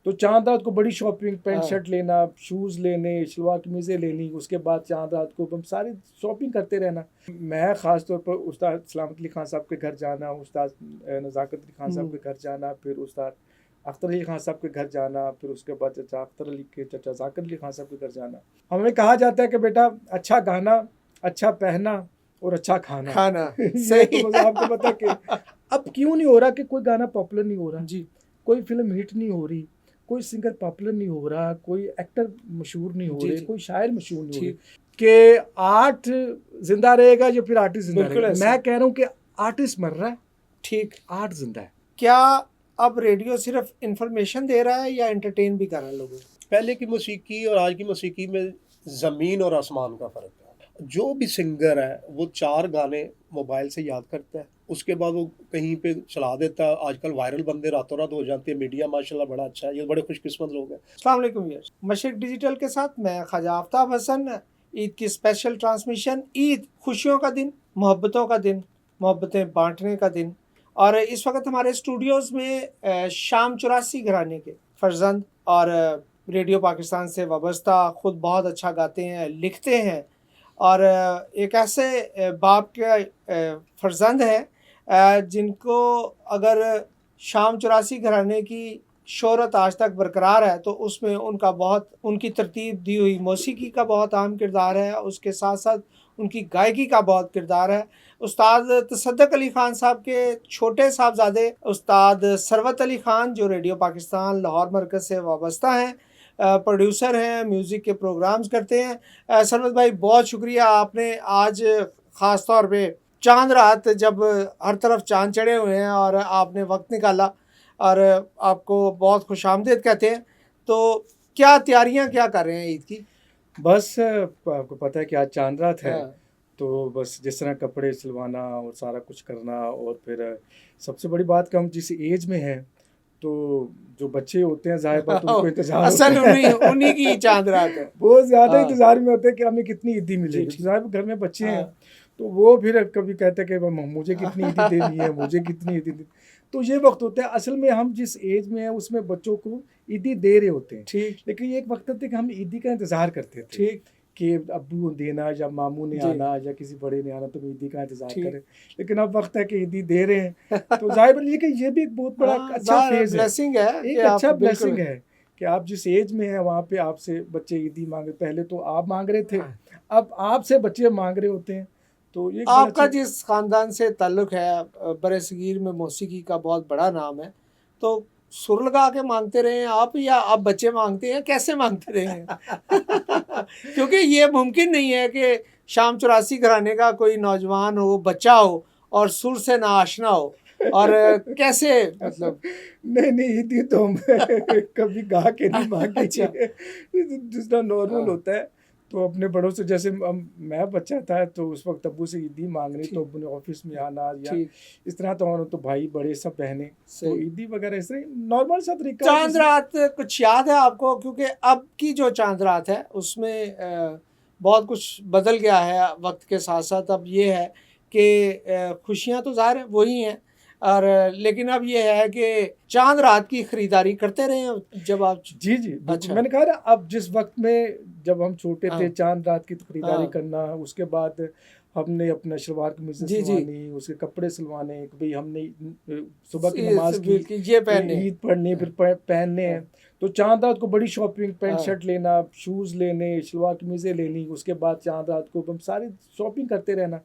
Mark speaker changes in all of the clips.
Speaker 1: तो चांद रात को बड़ी शॉपिंग, पैंट
Speaker 2: हाँ।
Speaker 1: शर्ट लेना, शूज़ लेने, शलवार कमीज़ें लेनी, उसके बाद चांद रात को हम सारी शॉपिंग करते रहना। मैं ख़ास तौर पर उस्ताद सलामत अली ख़ान साहब के घर जाना, उस्ताद नज़ाकत अली ख़ान साहब के घर जाना, फिर उस्ताद अख्तर अली ख़ान साहब के घर जाना, फिर उसके बाद चचा अख्तर अली के चचा ज़ाकिर अली ख़ान साहब के घर जाना। हमें कहा जाता है कि बेटा अच्छा गाना, अच्छा पहना और अच्छा खाना ये
Speaker 2: सही।
Speaker 1: तो बस आपको पता है कि अब क्यों नहीं हो रहा कि कोई गाना पॉपुलर नहीं हो रहा
Speaker 2: जी।
Speaker 1: कोई फिल्म हिट नहीं हो रही, कोई सिंगर पॉपुलर नहीं हो रहा, कोई एक्टर मशहूर नहीं हो
Speaker 2: जी,
Speaker 1: रहे,
Speaker 2: जी।
Speaker 1: कोई शायर मशहूर नहीं हो रहे
Speaker 2: ठीक।
Speaker 1: कि आर्ट जिंदा रहेगा या फिर आर्टिस्ट जिंदा
Speaker 2: बिल्कुल
Speaker 1: रहेगा।
Speaker 2: ऐसे।
Speaker 1: मैं कह रहा हूँ कि आर्टिस्ट मर रहा है,
Speaker 2: ठीक।
Speaker 1: आर्ट जिंदा है।
Speaker 2: क्या अब रेडियो सिर्फ इंफॉर्मेशन दे रहा है या एंटरटेन भी कर रहा है लोगों को?
Speaker 3: पहले की मौसीकी और आज की मौसीकी में ज़मीन और आसमान का फ़र्क है। जो भी सिंगर है वो 4 गाने मोबाइल से याद करता है, उसके बाद वो कहीं पे चला देता है। आजकल वायरल बंदे रातों रात हो जाते हैं। मीडिया माशाल्लाह बड़ा अच्छा है, ये बड़े खुशकिस्मत लोग हैं।
Speaker 2: अस्सलाम वालेकुम व्यूअर्स, मशरिक डिजिटल के साथ मैं ख्वाजा आफ्ताब हसन। ईद की स्पेशल ट्रांसमिशन, ईद खुशियों का दिन, मोहब्बतों का दिन, मोहब्बतें बांटने का दिन। और इस वक्त हमारे स्टूडियोज़ में शाम 84 घराने के फर्जंद और रेडियो पाकिस्तान से वाबस्ता, ख़ुद बहुत अच्छा गाते हैं, लिखते हैं और एक ऐसे बाप के फर्जंद हैं जिनको अगर शाम 84 घराने की शोहरत आज तक बरकरार है तो उसमें उनका बहुत, उनकी तरतीब दी हुई मौसीकी का बहुत अहम किरदार है। उसके साथ साथ उनकी गायकी का बहुत किरदार है। उस्ताद तसद्दुक़ अली ख़ान साहब के छोटे साहबजादे उस्ताद सरवत अली ख़ान, जो रेडियो पाकिस्तान लाहौर मरकज़ से वाबस्ता हैं, प्रोड्यूसर हैं, म्यूज़िक के प्रोग्राम्स करते हैं। सरवत भाई, बहुत शुक्रिया, आपने आज ख़ास तौर पे चांद रात जब हर तरफ चांद चढ़े हुए हैं और आपने वक्त निकाला और आपको बहुत खुशामदीद कहते हैं। तो क्या तैयारियां क्या कर रहे हैं ईद की?
Speaker 1: बस आपको पता है कि आज चांद रात है,
Speaker 2: हाँ।
Speaker 1: तो बस जिस तरह कपड़े सिलवाना और सारा कुछ करना, और फिर सबसे बड़ी बात कि हम जिस एज में हैं तो जो बच्चे होते हैं ज़ाहिर बात उनको इंतज़ार
Speaker 2: असल
Speaker 1: होता है।
Speaker 2: उन्हीं की चांद रात है।
Speaker 1: बहुत ज़्यादा
Speaker 2: हाँ।
Speaker 1: इंतज़ार में होते हैं कि हमें कितनी ईदी
Speaker 2: जी,
Speaker 1: मिलेगी।
Speaker 2: ठीक।
Speaker 1: ज़ाहिर घर में बच्चे हैं
Speaker 2: हाँ।
Speaker 1: तो वो फिर कभी कहते हैं कि मुझे कितनी ईदी देनी है, मुझे कितनी ईदी देनी। तो ये वक्त होता है, असल में हम जिस एज में हैं उसमें बच्चों को ईदी दे रहे होते हैं।
Speaker 2: ठीक।
Speaker 1: लेकिन ये एक वक्त होता है कि हम ईदी का इंतज़ार करते थे।
Speaker 2: ठीक।
Speaker 1: कि अब्बू देना या मामू ने
Speaker 2: जी।
Speaker 1: आना या किसी बड़े ने आना तो हम ईदी का इंतज़ार
Speaker 2: ठीक।
Speaker 1: करें। लेकिन अब वक्त है कि ईदी दे रहे हैं तो ज़ाहिर है कि ये भी एक बहुत बड़ा
Speaker 2: हाँ,
Speaker 1: अच्छा फेज़ है,
Speaker 2: ब्लेसिंग है
Speaker 1: एक
Speaker 2: कि आप
Speaker 1: अच्छा
Speaker 2: बिल्कुल
Speaker 1: ब्लेसिंग है कि आप जिस एज में हैं वहाँ पे आपसे बच्चे ईदी मांगे। पहले तो आप मांग रहे थे, अब आपसे बच्चे मांग रहे होते हैं। तो ये
Speaker 2: आपका जिस ख़ानदान से ताल्लुक़ है, बरसगीर में मौसीकी का बहुत बड़ा नाम है, तो सुर लगा के मांगते रहे हैं आप या आप बच्चे मांगते हैं, कैसे मांगते रहे हैं? क्योंकि ये मुमकिन नहीं है कि शाम 84 घराने का कोई नौजवान हो, बच्चा हो और सुर से ना आशना हो, और कैसे मतलब?
Speaker 1: नहीं ईदी तो हम कभी गा के नहीं मांगे।
Speaker 2: अच्छा।
Speaker 1: जिस तरह नॉर्मल
Speaker 2: हाँ।
Speaker 1: होता है तो अपने बड़ों से, जैसे मैं बच्चा था तो उस वक्त अब्बू से ईदी मांगनी तो अब्बू ने ऑफिस में आना या इस तरह, तो भाई बड़े सब बहने तो ईदी वगैरह इस तरह नॉर्मल सा तरीका।
Speaker 2: चांद रात कुछ याद है आपको? क्योंकि अब की जो चांद रात है उसमें बहुत कुछ बदल गया है वक्त के साथ साथ। अब ये है कि खुशियाँ तो ज़ाहिर है वही हैं, और लेकिन अब ये है कि चांद रात की ख़रीदारी करते रहे हैं जब आप?
Speaker 1: जी जी
Speaker 2: अच्छा।
Speaker 1: मैंने कहा ना, अब जिस वक्त में जब हम छोटे थे चांद रात की खरीदारी करना, उसके बाद हमने अपना शलवार कमीज़ सिलवानी, उसके कपड़े सिलवाने, भाई हमने सुबह की नमाज की,
Speaker 2: ये पहनने,
Speaker 1: ईद पढ़नी, फिर पहनने हैं। तो चांद रात को बड़ी शॉपिंग, पैंट शर्ट लेना, शूज़ लेने, शलवार कमीज़ें लेनी, उसके बाद चांद रात को हम सारी शॉपिंग करते रहना।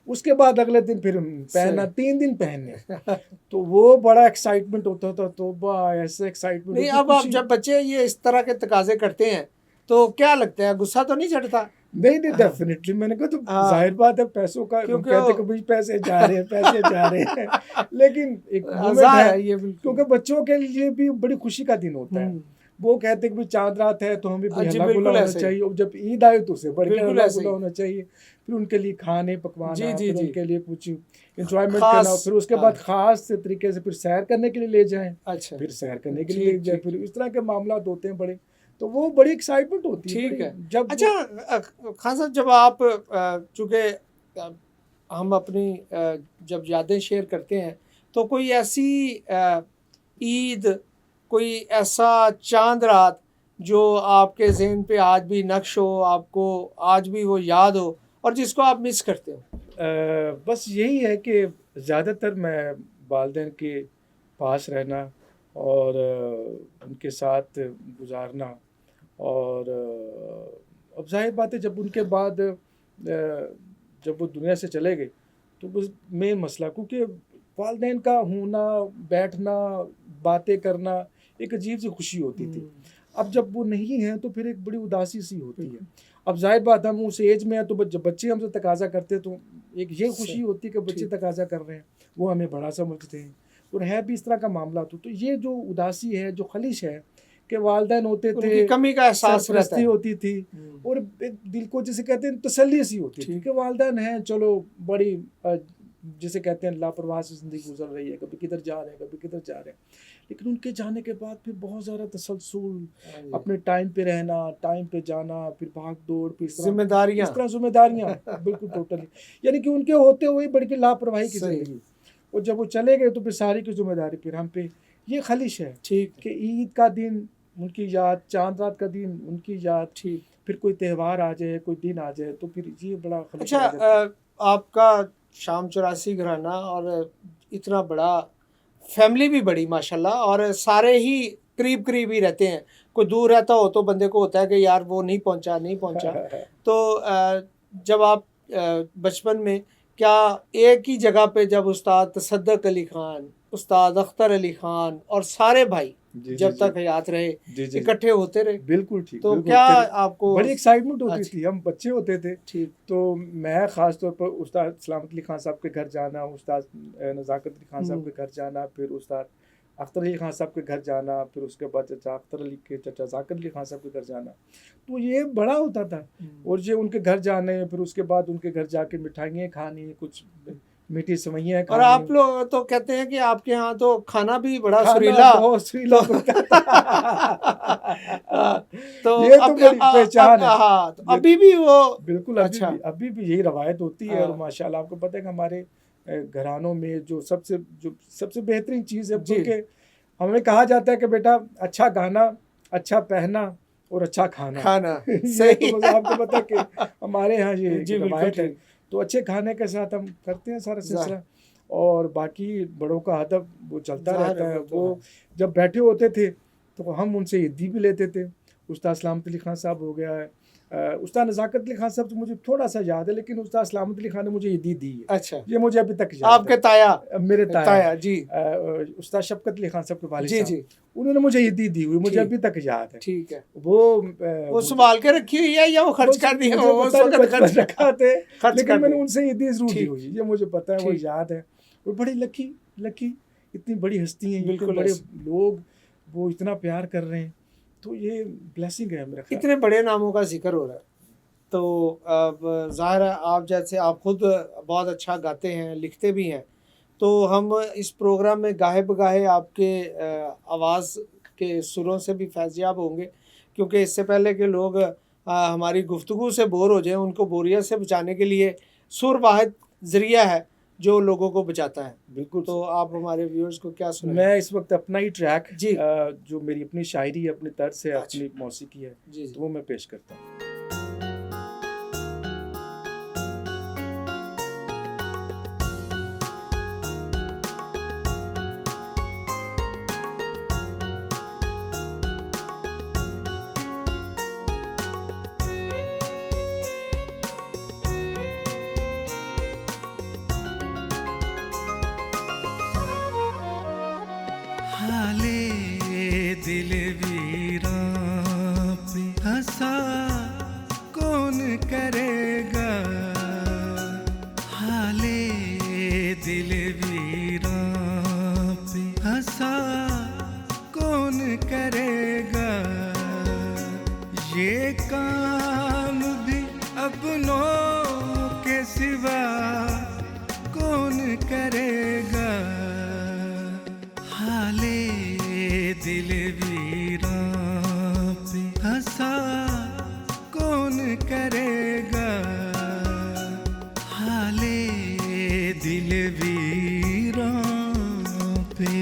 Speaker 1: उसके बाद अगले दिन फिर पहनना, 3 दिन पहनने। तो वो बड़ा एक्साइटमेंट होता था। तो ऐसे एक्साइटमेंट
Speaker 2: नहीं, अब जब बच्चे ये इस तरह के तकाजे करते हैं तो क्या लगता है, गुस्सा तो नहीं चढ़ता?
Speaker 1: नहीं डेफिनेटली। मैंने कहा तो जाहिर बात है, पैसों का हम कहते हैं कि भाई पैसे जा रहे हैं, पैसे जा रहे हैं। लेकिन एक मोमेंट है
Speaker 2: ये
Speaker 1: क्योंकि बच्चों के लिए भी बड़ी खुशी का दिन होता है। वो कहते हैं कि भाई चांद रात है तो हमें हल्ला गुल्ला होना चाहिए, और जब ईद आए तो उसे बढ़ के हल्ला गुल्ला होना चाहिए। फिर उनके लिए खाने पकवाना, फिर उनके लिए कुछ इंजॉयमेंट करना, फिर उसके बाद खास तरीके से फिर सैर करने के लिए ले जाएं। अच्छा। फिर सैर करने के लिए ले जाए, फिर इस तरह के मामला होते हैं बड़े, तो वो बड़ी एक्साइटमेंट होती है।
Speaker 2: ठीक है। जब अच्छा खान साहब, जब आप चूँकि हम अपनी जब यादें शेयर करते हैं तो कोई ऐसी ईद, कोई ऐसा चांद रात जो आपके ज़हन पे आज भी नक्श हो, आपको आज भी वो याद हो और जिसको आप मिस करते हो?
Speaker 1: बस यही है कि ज़्यादातर मैं वालिदैन के पास रहना और उनके साथ गुजारना। और अब ज़ाहिर बात है जब उनके बाद जब वो दुनिया से चले गए तो बस मेन मसला, क्योंकि वालिदैन का होना, बैठना, बातें करना एक अजीब सी खुशी होती थी। अब जब वो नहीं हैं तो फिर एक बड़ी उदासी सी होती है। अब जाहिर बात हम उस एज में हैं तो जब बच्चे हमसे तकाजा करते तो एक ये खुशी होती है कि बच्चे तकाजा कर रहे हैं, वो हमें बड़ा समझते हैं और है भी इस तरह का मामला। तो ये जो उदासी है, जो खलिश है कि वालिदैन होते थे,
Speaker 2: कमी का एहसास रहता है,
Speaker 1: होती थी और एक दिल को जिसे कहते हैं तसल्ली सी होती थी कि वालिदैन हैं, चलो बड़ी जिसे कहते हैं लापरवाह से ज़िंदगी गुजर रही है, कभी किधर जा रहे हैं, कभी किधर जा रहे हैं। लेकिन उनके जाने के बाद फिर बहुत ज़्यादा तसलसल, अपने टाइम पे रहना, टाइम पे जाना, फिर भाग दौड़, फिर जिम्मेदारियाँ बिल्कुल टोटली, यानी कि उनके होते हुए बड़ी लापरवाही की ज़िंदगी। और जब वो चले गए तो फिर सारी की जिम्मेदारी फिर हम पे। ये खलिश है ठीक कि ईद का दिन उनकी याद, चांद रात का दिन उनकी याद, ठीक फिर कोई त्यौहार आ जाए, कोई दिन आ जाए तो फिर ये बड़ा खलिश।
Speaker 2: अच्छा, आपका शाम 84 घराना और इतना बड़ा फैमिली भी बड़ी माशाल्लाह, और सारे ही करीब करीब ही रहते हैं। कोई दूर रहता हो तो बंदे को होता है कि यार वो नहीं पहुंचा तो जब आप बचपन में क्या एक ही जगह पे जब उस्ताद तसद्दुक़ अली खान, उस्ताद अख्तर अली खान और सारे भाई जब तक हयात रहे इकट्ठे होते रहे?
Speaker 1: बिल्कुल ठीक।
Speaker 2: तो क्या आपको
Speaker 1: बड़ी एक्साइटमेंट होती थी? हम बच्चे होते थे ठीक, तो मैं ख़ास तौर पर उस्ताद सलामत अली खान साहब के घर जाना, उस्ताद नज़ाकत अली खान साहब के घर जाना, फिर उस्ताद अख्तर अली खान साहब के घर जाना, फिर उसके बाद चचा अख्तर अली के चचा ज़ाकिर अली खान साहब के घर जाना, तो ये बड़ा होता था। और ये उनके घर जाने, फिर उसके बाद उनके घर जाके मिठाइयाँ खानी, कुछ मीठी सेवइयाँ खानी।
Speaker 2: और आप लोग तो कहते हैं कि आपके यहाँ तो खाना भी बड़ा सुरीला
Speaker 1: बनता था।
Speaker 2: तो
Speaker 1: ये तो बड़ी पहचान है।
Speaker 2: तो अभी भी वो
Speaker 1: बिल्कुल अभी भी यही रवायत होती है। और माशाल्लाह आपको पता है कि हमारे घरानों में जो सबसे बेहतरीन चीज़ है, क्योंकि हमें कहा जाता है कि बेटा अच्छा गाना, अच्छा पहना और अच्छा खाना सही। तो आपको पता है कि हमारे यहाँ ये रवायत है। तो अच्छे खाने के साथ हम करते हैं सारा सिलसिला, और बाकी बड़ों का अदब वो चलता रहता है। वो जब बैठे होते थे तो हम उनसे ईदी भी लेते थे। उस्ताद सलामत अली खान साहब हो गया है, उस्ताद नज़ाकत अली खान साहब तो मुझे थोड़ा सा याद है, लेकिन उस्ताद सलामत अली खान ने मुझे ईदी दी है।
Speaker 2: अच्छा,
Speaker 1: ये मुझे अभी तक याद
Speaker 2: आपके ताया,
Speaker 1: मेरे ताया
Speaker 2: जी,
Speaker 1: उस्ताद शफकत अली खान साहब के वालिद साहब, उन्होंने मुझे ईदी दी हुई, मुझे अभी तक याद है।
Speaker 2: ठीक है।
Speaker 1: वो
Speaker 2: संभाल के रखी हुई है या वो खर्च कर दी है?
Speaker 1: खर्च रखा थे, लेकिन मैंने उनसे ईदी जरूर दी हुई, ये मुझे पता है, वो याद है। वो बड़ी लकी इतनी बड़ी हस्ती हैं, इतने बड़े लोग, वो इतना प्यार कर रहे हैं, तो ये ब्लेसिंग है मेरा ख्याल।
Speaker 2: इतने बड़े नामों का जिक्र हो रहा है तो अब ज़ाहिर है आप जैसे आप खुद बहुत अच्छा गाते हैं, लिखते भी हैं, तो हम इस प्रोग्राम में गाहे बगाहे आपके आवाज़ के सुरों से भी फैज़याब होंगे, क्योंकि इससे पहले कि लोग हमारी गुफ्तगू से बोर हो जाएं, उनको बोरियत से बचाने के लिए सुर वाहिद ज़रिया है जो लोगों को बचाता है।
Speaker 1: बिल्कुल।
Speaker 2: तो आप हमारे व्यूअर्स को क्या सुनाएं?
Speaker 1: मैं इस वक्त अपना ही ट्रैक
Speaker 2: जी,
Speaker 1: जो मेरी अपनी शायरी है, अपनी तर्ज है, अपनी मौसीकी है,
Speaker 2: जी,
Speaker 1: तो वो मैं पेश करता हूँ।
Speaker 4: दिल वीरां पे हंसा कौन करेगा, हाले दिल वीरां पे हंसा कौन करेगा, ये काम भी अपनों के सिवा कौन करेगा, हाले दिल वीरां पे हंसा कौन करेगा, हाले दिल वीरां पे।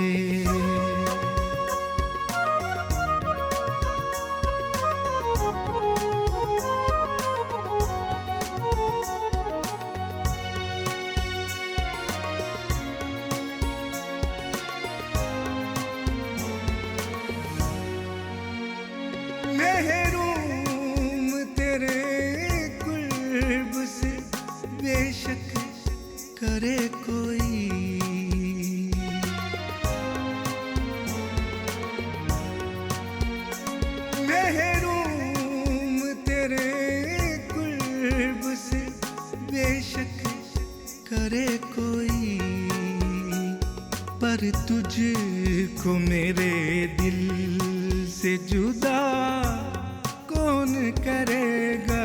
Speaker 4: तुझको मेरे दिल से जुदा कौन करेगा,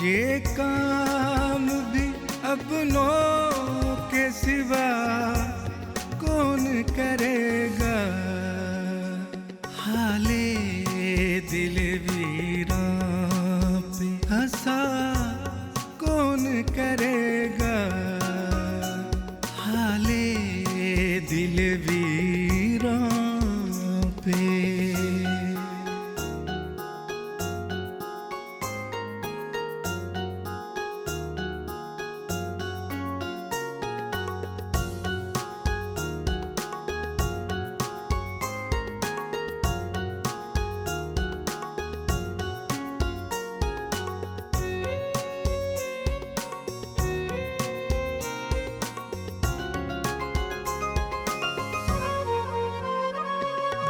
Speaker 4: ये काम भी अपनों के सिवा कौन करेगा। हाले दिल वीरां पे हंसा कौन करेगा, हाले दिल वीरां पे।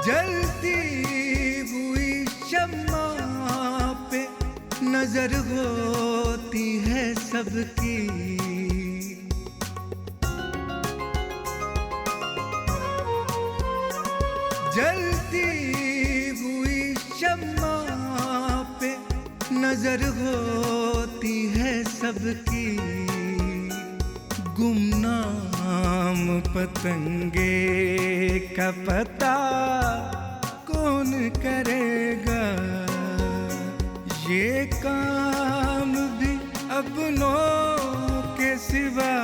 Speaker 4: जलती हुई शम्मा पे नजर होती है सबकी, जलती हुई शम्मा पे नजर होती है सबकी, गुमनाम पतंगे का पता कौन करेगा, ये काम भी अपनों के सिवा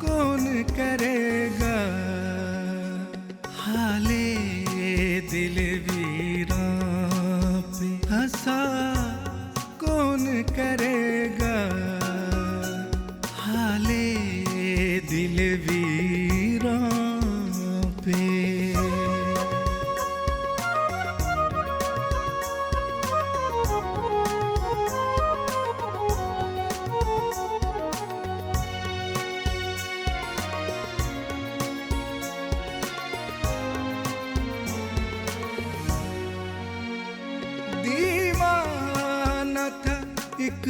Speaker 4: कौन करेगा। हाले दिल वीरां पे हंसा कौन करेगा, हाले दिल वीरां पे। दीवाना था एक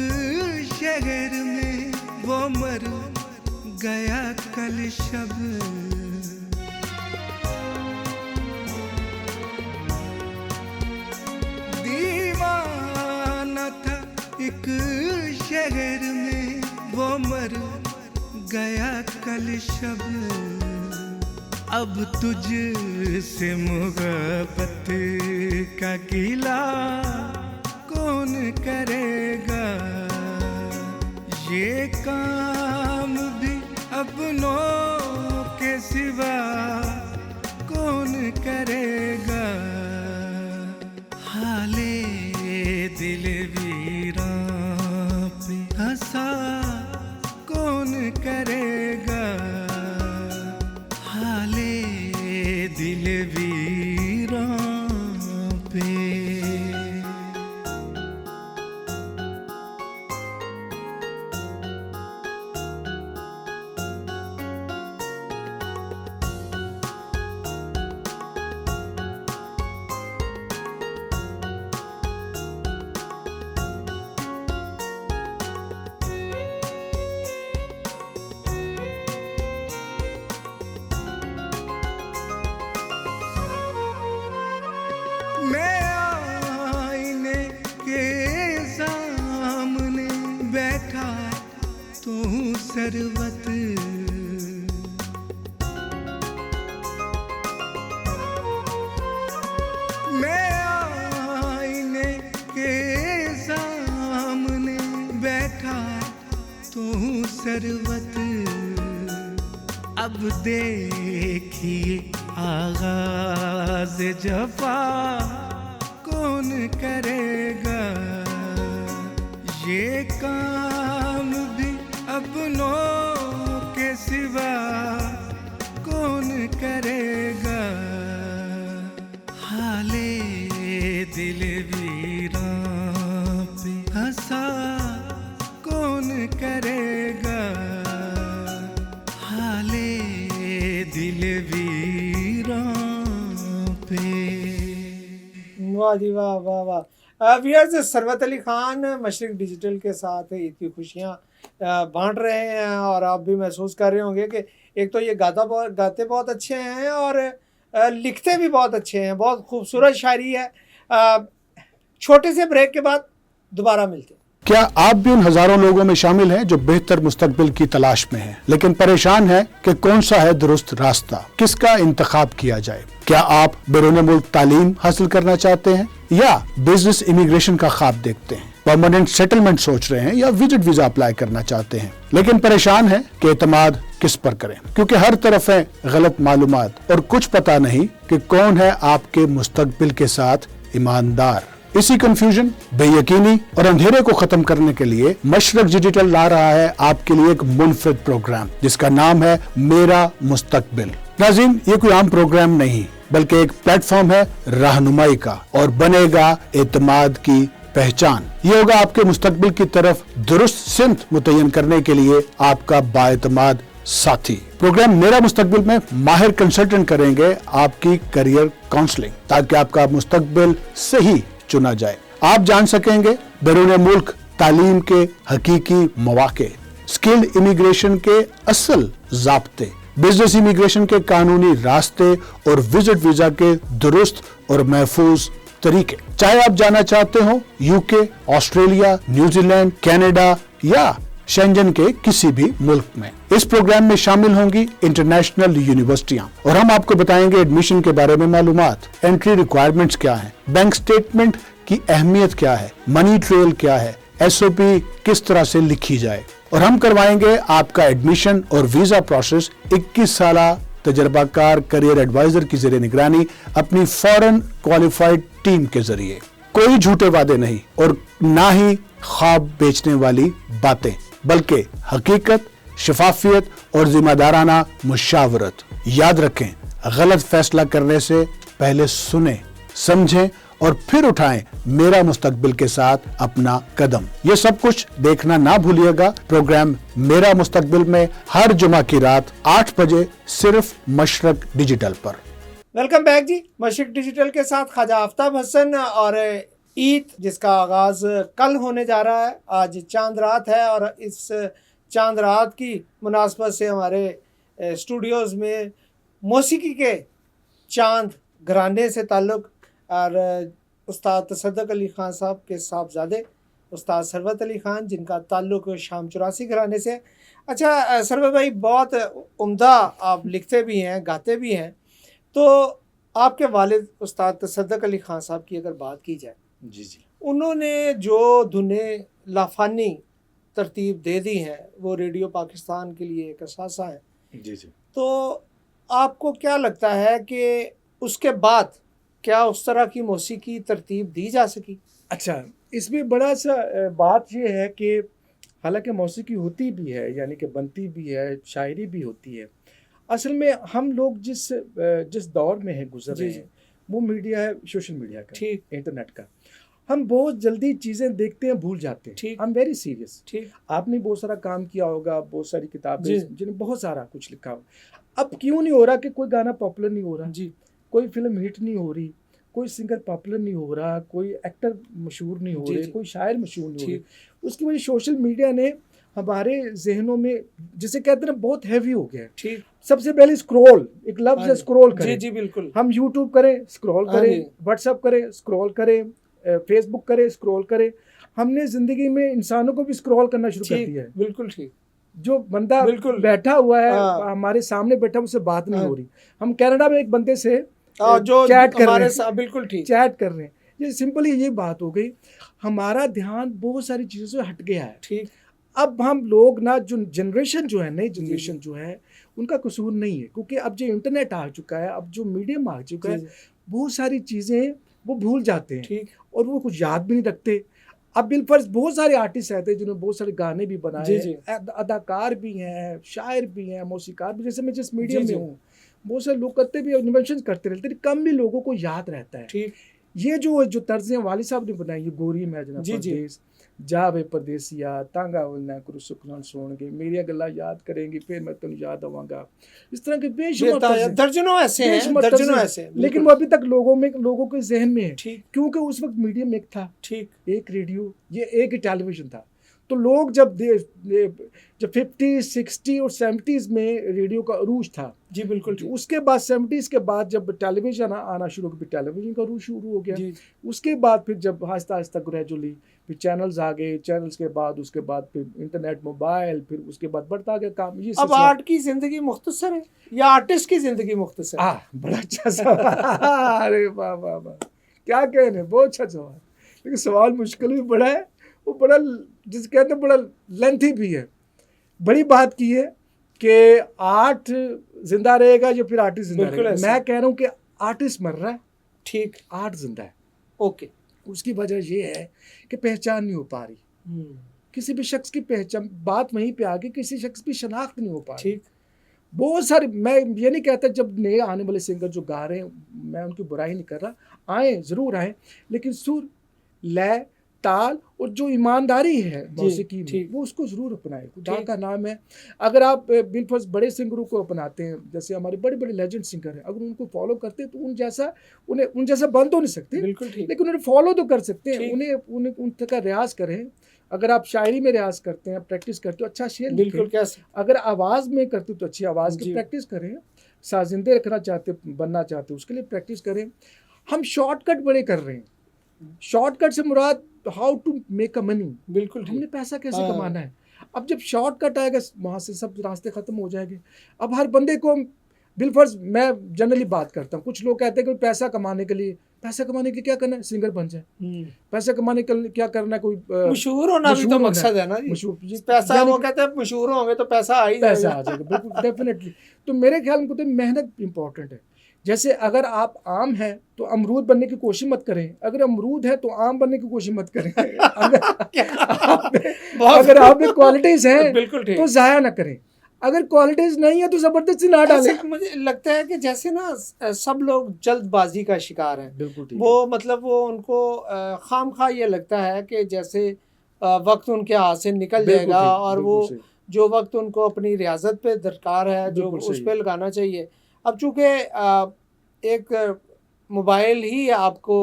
Speaker 4: शहर में, वो मर गया कल शब, दीवाना था एक शहर में, वो मर गया कल शब। अब तुझसे मोहब्बत का गिला कौन करेगा, ये काम भी अपनों के सिवा कौन करेगा। हाले दिल वीरां पे हंसा कौन करेगा, हाले दिल वीरां पे। मैं आईने के सामने बैठा तू सरवत, मैं आईने के सामने बैठा तू सरवत। अब देखिए आगाज़ जफा कौन करेगा, ये काम भी अपनों के सिवा कौन करेगा। हाले दिल वीरां पे हंसा कौन करेगा, हाले दिल वीरां पे।
Speaker 2: वाह जी वाह वाह वाह। व्यूअर्स, सरवत अली खान मशरिक डिजिटल के साथ ईद की खुशियाँ बांट रहे हैं और आप भी महसूस कर रहे होंगे कि एक तो ये गाते बहुत अच्छे हैं और लिखते भी बहुत अच्छे हैं, बहुत खूबसूरत शायरी है। छोटे से ब्रेक के बाद दोबारा मिलते हैं।
Speaker 5: क्या आप भी उन हजारों लोगों में शामिल हैं जो बेहतर मुस्तकबिल की तलाश में हैं, लेकिन परेशान हैं कि कौन सा है दुरुस्त रास्ता, किसका इंतखाब किया जाए? क्या आप बैरून मुल्क तालीम हासिल करना चाहते हैं या बिजनेस इमिग्रेशन का ख्वाब देखते हैं, परमानेंट सेटलमेंट सोच रहे हैं या विजिट वीजा अप्लाई करना चाहते हैं, लेकिन परेशान हैं कि एतमाद किस पर करें, क्योंकि हर तरफ है गलत मालूमात और कुछ पता नहीं कि कौन है आपके मुस्तकबिल के साथ ईमानदार। इसी कंफ्यूजन, बेयकीनी और अंधेरे को खत्म करने के लिए मशरक डिजिटल ला रहा है आपके लिए एक मुनफरिद प्रोग्राम जिसका नाम है मेरा मुस्तकबिल। नाज़रीन, ये कोई आम प्रोग्राम नहीं बल्कि एक प्लेटफॉर्म है रहनुमाई का और बनेगा एतमाद की पहचान। ये होगा आपके मुस्तकबिल की तरफ दुरुस्त सिमत मुतय्यन करने के लिए आपका बाएतमाद साथी। प्रोग्राम मेरा मुस्तकबिल में माहिर कंसल्टेंट करेंगे आपकी करियर काउंसलिंग ताकि आपका मुस्तकबिल सही चुना जाए। आप जान सकेंगे बैरून मुल्क तालीम के हकीकी मौके, स्किल्ड इमिग्रेशन के असल ज़ाब्ते, बिजनेस इमिग्रेशन के कानूनी रास्ते और विजिट वीजा के दुरुस्त और महफूज तरीके। चाहे आप जाना चाहते हो यूके, ऑस्ट्रेलिया, न्यूजीलैंड, कनाडा या शेंजन के किसी भी मुल्क में। इस प्रोग्राम में शामिल होंगी इंटरनेशनल यूनिवर्सिटियां और हम आपको बताएंगे एडमिशन के बारे में मालूमात, एंट्री रिक्वायरमेंट्स क्या हैं, बैंक स्टेटमेंट की अहमियत क्या है, मनी ट्रेल क्या है, SOP किस तरह से लिखी जाए और हम करवाएंगे आपका एडमिशन और वीजा प्रोसेस 21 साल तजर्बाकार करियर एडवाइजर की ज़ेरे निगरानी अपनी फॉरेन क्वालिफाइड टीम के जरिए। कोई झूठे वादे नहीं और ना ही ख्वाब बेचने वाली बातें, बल्कि हकीकत, शफाफियत और जिम्मेदाराना मुशावरत। याद रखें, गलत फैसला करने से पहले सुने, समझें और फिर उठाएं मेरा मुस्तकबिल के साथ अपना कदम। ये सब कुछ देखना ना भूलिएगा प्रोग्राम मेरा मुस्तकबिल में हर जुमा की रात 8 बजे सिर्फ मशरक डिजिटल पर।
Speaker 2: वेलकम बैक जी, मशरक डिजिटल के साथ ख्वाजा आफ्ताब हसन। और ईद जिसका आगाज़ कल होने जा रहा है, आज चांद रात है और इस चांद रात की मुनासबत से हमारे स्टूडियोज़ में मौसीकी के चांद घराने से ताल्लुक़ और उस्ताद तसद्दुक़ अली ख़ान साहब के साहबजादे उस्ताद सरवत अली ख़ान, जिनका ताल्लुक़ शाम 84 घराने से। अच्छा सरवत भाई, बहुत उम्दा आप लिखते भी हैं, गाते भी हैं, तो आपके वालिद उस्ताद तसद्दुक़ अली ख़ान साहब की अगर बात की जाए,
Speaker 1: जी जी,
Speaker 2: उन्होंने जो धुनें लाफानी तरतीब दे दी हैं वो रेडियो पाकिस्तान के लिए एक असासा है।
Speaker 1: जी जी,
Speaker 2: तो आपको क्या लगता है कि उसके बाद क्या उस तरह की मौसीकी तरतीब दी जा सकी?
Speaker 1: अच्छा, इसमें बड़ा सा बात ये है कि हालांकि मौसीकी होती भी है, यानी कि बनती भी है, शायरी भी होती है। असल में हम लोग जिस दौर में है गुजर रहे हैं, वो मीडिया है, सोशल मीडिया का,
Speaker 2: ठीक,
Speaker 1: इंटरनेट का। हम बहुत जल्दी चीज़ें देखते हैं, भूल जाते हैं।
Speaker 2: ठीक,
Speaker 1: आई एम वेरी सीरियस।
Speaker 2: ठीक,
Speaker 1: आपने बहुत सारा काम किया होगा, बहुत सारी किताबें जिन्हें बहुत सारा कुछ लिखा हो। अब क्यों नहीं हो रहा कि कोई गाना पॉपुलर नहीं हो रहा
Speaker 2: जी,
Speaker 1: कोई फिल्म हिट नहीं हो रही, कोई सिंगर पॉपुलर नहीं हो रहा, कोई एक्टर मशहूर नहीं हो रहे, कोई शायर मशहूर नहीं हो रहे? उसकी वजह सोशल मीडिया ने हमारे जहनों में, जिसे कहते हैं, बहुत हैवी हो गया है।
Speaker 2: ठीक,
Speaker 1: सबसे पहले स्क्रॉल, एक लफ्ज़ है स्क्रॉल करें।
Speaker 2: जी जी बिल्कुल।
Speaker 1: हम यूट्यूब करें, स्क्रॉल करें, व्हाट्सएप करें, स्क्रॉल करें, फेसबुक करें, स्क्रॉल करें। हमने ज़िंदगी में इंसानों को भी स्क्रॉल करना शुरू कर दिया है।
Speaker 2: बिल्कुल ठीक।
Speaker 1: जो बंदा
Speaker 2: बिल्कुल
Speaker 1: बैठा हुआ है, हमारे सामने बैठा, उससे बात नहीं हो रही। हम कनाडा में एक बंदे से
Speaker 2: जो
Speaker 1: चैट कर रहे हैं,
Speaker 2: बिल्कुल ठीक,
Speaker 1: चैट कर रहे हैं। ये सिंपली ये बात हो गई। हमारा ध्यान बहुत सारी चीज़ों से हट गया है।
Speaker 2: ठीक।
Speaker 1: अब हम लोग ना, जो जनरेशन जो है, नई जनरेशन जो है, उनका कसूर नहीं है, क्योंकि अब जो इंटरनेट आ चुका है, अब जो मीडियम आ चुका है, बहुत सारी चीज़ें वो भूल जाते हैं।
Speaker 2: ठीक।
Speaker 1: और वो कुछ याद भी नहीं रखते। अब बिलफर्ज बहुत सारे आर्टिस्ट रहते हैं जिन्होंने बहुत सारे गाने भी बनाए हैं, अदाकार भी हैं, शायर भी हैं, मौसीकार भी। जैसे मैं जिस मीडियम में हूँ, बहुत सारे लोग करते भी, इन्वेंशन करते रहते हैं, कम भी लोगों को याद रहता है।
Speaker 2: ठीक।
Speaker 1: ये जो तर्जें वाली साहब ने बनाई, ये गोरी मैजना परदेस, जावे परदेसिया, तांगा उलना करू सुखना सोणगे, मेरी गल्ला याद करेंगी, फिर मैं तुम याद आवांगा। इस तरह के बेशुमार
Speaker 2: दर्जनों ऐसे हैं, दर्जनों ऐसे,
Speaker 1: लेकिन वो अभी तक लोगों के जहन में है।
Speaker 2: ठीक।
Speaker 1: क्योंकि उस वक्त मीडियम एक था,
Speaker 2: ठीक,
Speaker 1: एक रेडियो, ये एक ही टेलीविजन था। तो लोग जब 50, 60 और 70s में रेडियो का अरूज था,
Speaker 2: जी बिल्कुल ठीक।
Speaker 1: उसके बाद 70s के बाद जब टेलीविज़न आना शुरू हो गया, टेलीविज़न का अरूज शुरू हो गया।
Speaker 2: जी
Speaker 1: उसके बाद फिर जब आहिस्ता आहिस्ता ग्रेजुअली फिर चैनल्स आ गए, चैनल्स के बाद उसके बाद फिर इंटरनेट, मोबाइल, फिर उसके बाद बढ़ता गया काम। ये
Speaker 2: अब आर्ट की जिंदगी मुख्तसर है या आर्टिस्ट की जिंदगी मुख्तसर है?
Speaker 1: बड़ा अच्छा सवाल। अरे वाह वाह वाह, क्या कहने, बहुत अच्छा सवाल। लेकिन सवाल मुश्किल भी बड़ा है, वो बड़ा जिस कहते हैं बड़ा लेंथी भी है। बड़ी बात की है कि आर्ट जिंदा रहेगा या फिर आर्टिस्ट जिंदा
Speaker 2: बिल्कुल
Speaker 1: रहेगा।
Speaker 2: ऐसे।
Speaker 1: मैं कह रहा हूँ कि आर्टिस्ट मर रहा है,
Speaker 2: ठीक।
Speaker 1: आर्ट जिंदा है।
Speaker 2: ओके।
Speaker 1: उसकी वजह ये है कि पहचान नहीं हो पा रही, किसी भी शख्स की पहचान, बात वहीं पे आ गई, किसी शख्स की शनाख्त नहीं हो पा रही।
Speaker 2: ठीक।
Speaker 1: बहुत सारे, मैं ये नहीं कहता जब नए आने वाले सिंगर जो गा रहे हैं, मैं उनकी बुराई नहीं कर रहा, आए ज़रूर आए, लेकिन सुर, लय, ताल और जो ईमानदारी है मौसीकी में,
Speaker 2: ठीक।
Speaker 1: वो उसको ज़रूर अपनाए। खुदा का नाम है, अगर आप बिलफर्ज बड़े सिंगरों को अपनाते हैं, जैसे हमारे बड़े बड़े लेजेंड सिंगर हैं, अगर उनको फॉलो करते हैं तो उन जैसा बन तो नहीं सकते,
Speaker 2: बिल्कुल ठीक।
Speaker 1: लेकिन उन्हें फॉलो तो कर सकते हैं।
Speaker 2: ठीक।
Speaker 1: उन्हें उन तक का रियाज करें। अगर आप शायरी में रियाज करते हैं, प्रैक्टिस करते हो, अच्छा शेर
Speaker 2: बिल्कुल
Speaker 1: लिखें।
Speaker 2: कैसे?
Speaker 1: अगर आवाज़ में करते हो तो अच्छी आवाज़ की
Speaker 2: जी।
Speaker 1: प्रैक्टिस करें। साजिंदे रखना चाहते, बनना चाहते हो, उसके लिए प्रैक्टिस करें। हम शॉर्टकट बड़े कर रहे हैं। शॉर्टकट से मुराद how to make a money,
Speaker 2: बिल्कुल
Speaker 1: हमने
Speaker 2: ठीक।
Speaker 1: पैसा कैसे
Speaker 2: हाँ।
Speaker 1: कमाना है। अब जब शॉर्टकट आएगा वहाँ से सब रास्ते ख़त्म हो जाएंगे। अब हर बंदे को, बिलफर्ज मैं जनरली बात करता हूँ, कुछ लोग कहते हैं कि पैसा कमाने के लिए क्या करना है, सिंगर बन जाए। पैसा कमाने के लिए क्या करना है, कोई
Speaker 2: मशहूर होना भी
Speaker 1: मशहूर
Speaker 2: तो
Speaker 1: होना
Speaker 2: मकसद है ना जी।
Speaker 1: मशहूर
Speaker 2: पैसा,
Speaker 1: यानी
Speaker 2: वो कहते हैं मशहूर होंगे तो पैसा आ ही
Speaker 1: पैसा
Speaker 2: जाएगा।
Speaker 1: आ जाएगा, बिल्कुल डेफिनेटली। तो मेरे ख्याल में तो मेहनत इंपॉर्टेंट है। जैसे अगर आप आम हैं तो अमरूद बनने की कोशिश मत करें, अगर अमरूद है तो आम बनने की कोशिश मत करें। अगर आप में क्वालिटीज हैं
Speaker 2: बिल्कुल ठीक।
Speaker 1: तो जाया ना करें, अगर क्वालिटीज नहीं है तो जबरदस्ती ना डालें।
Speaker 2: ऐसे मुझे लगता है कि जैसे ना सब लोग जल्दबाजी का शिकार हैं।
Speaker 1: बिल्कुल ठीक।
Speaker 2: वो मतलब वो उनको खामखा ये लगता है कि जैसे वक्त उनके हाथ से निकल जाएगा, और वो जो वक्त उनको अपनी रियाजत पे दरकार है, जो उस पे लगाना चाहिए। अब चूँकि एक मोबाइल ही आपको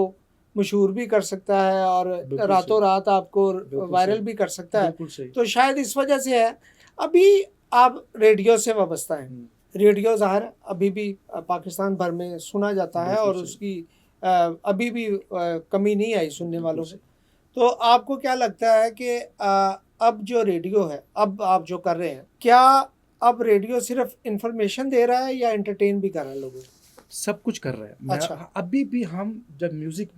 Speaker 2: मशहूर भी कर सकता है और रातों रात आपको वायरल भी कर सकता है, तो शायद इस वजह से है। अभी आप रेडियो से वाबस्ता हैं। रेडियो ज़ाहिर अभी भी पाकिस्तान भर में सुना जाता है और उसकी अभी भी कमी नहीं आई सुनने वालों से। तो आपको क्या लगता है कि अब जो रेडियो है, अब आप जो कर रहे हैं, क्या अब रेडियो सिर्फ इंफॉर्मेशन दे रहा है या एंटरटेन भी कर रहा है लोगों को?
Speaker 1: सब कुछ कर रहे हैं।
Speaker 2: अच्छा।
Speaker 1: अभी भी हम जब म्यूज़िक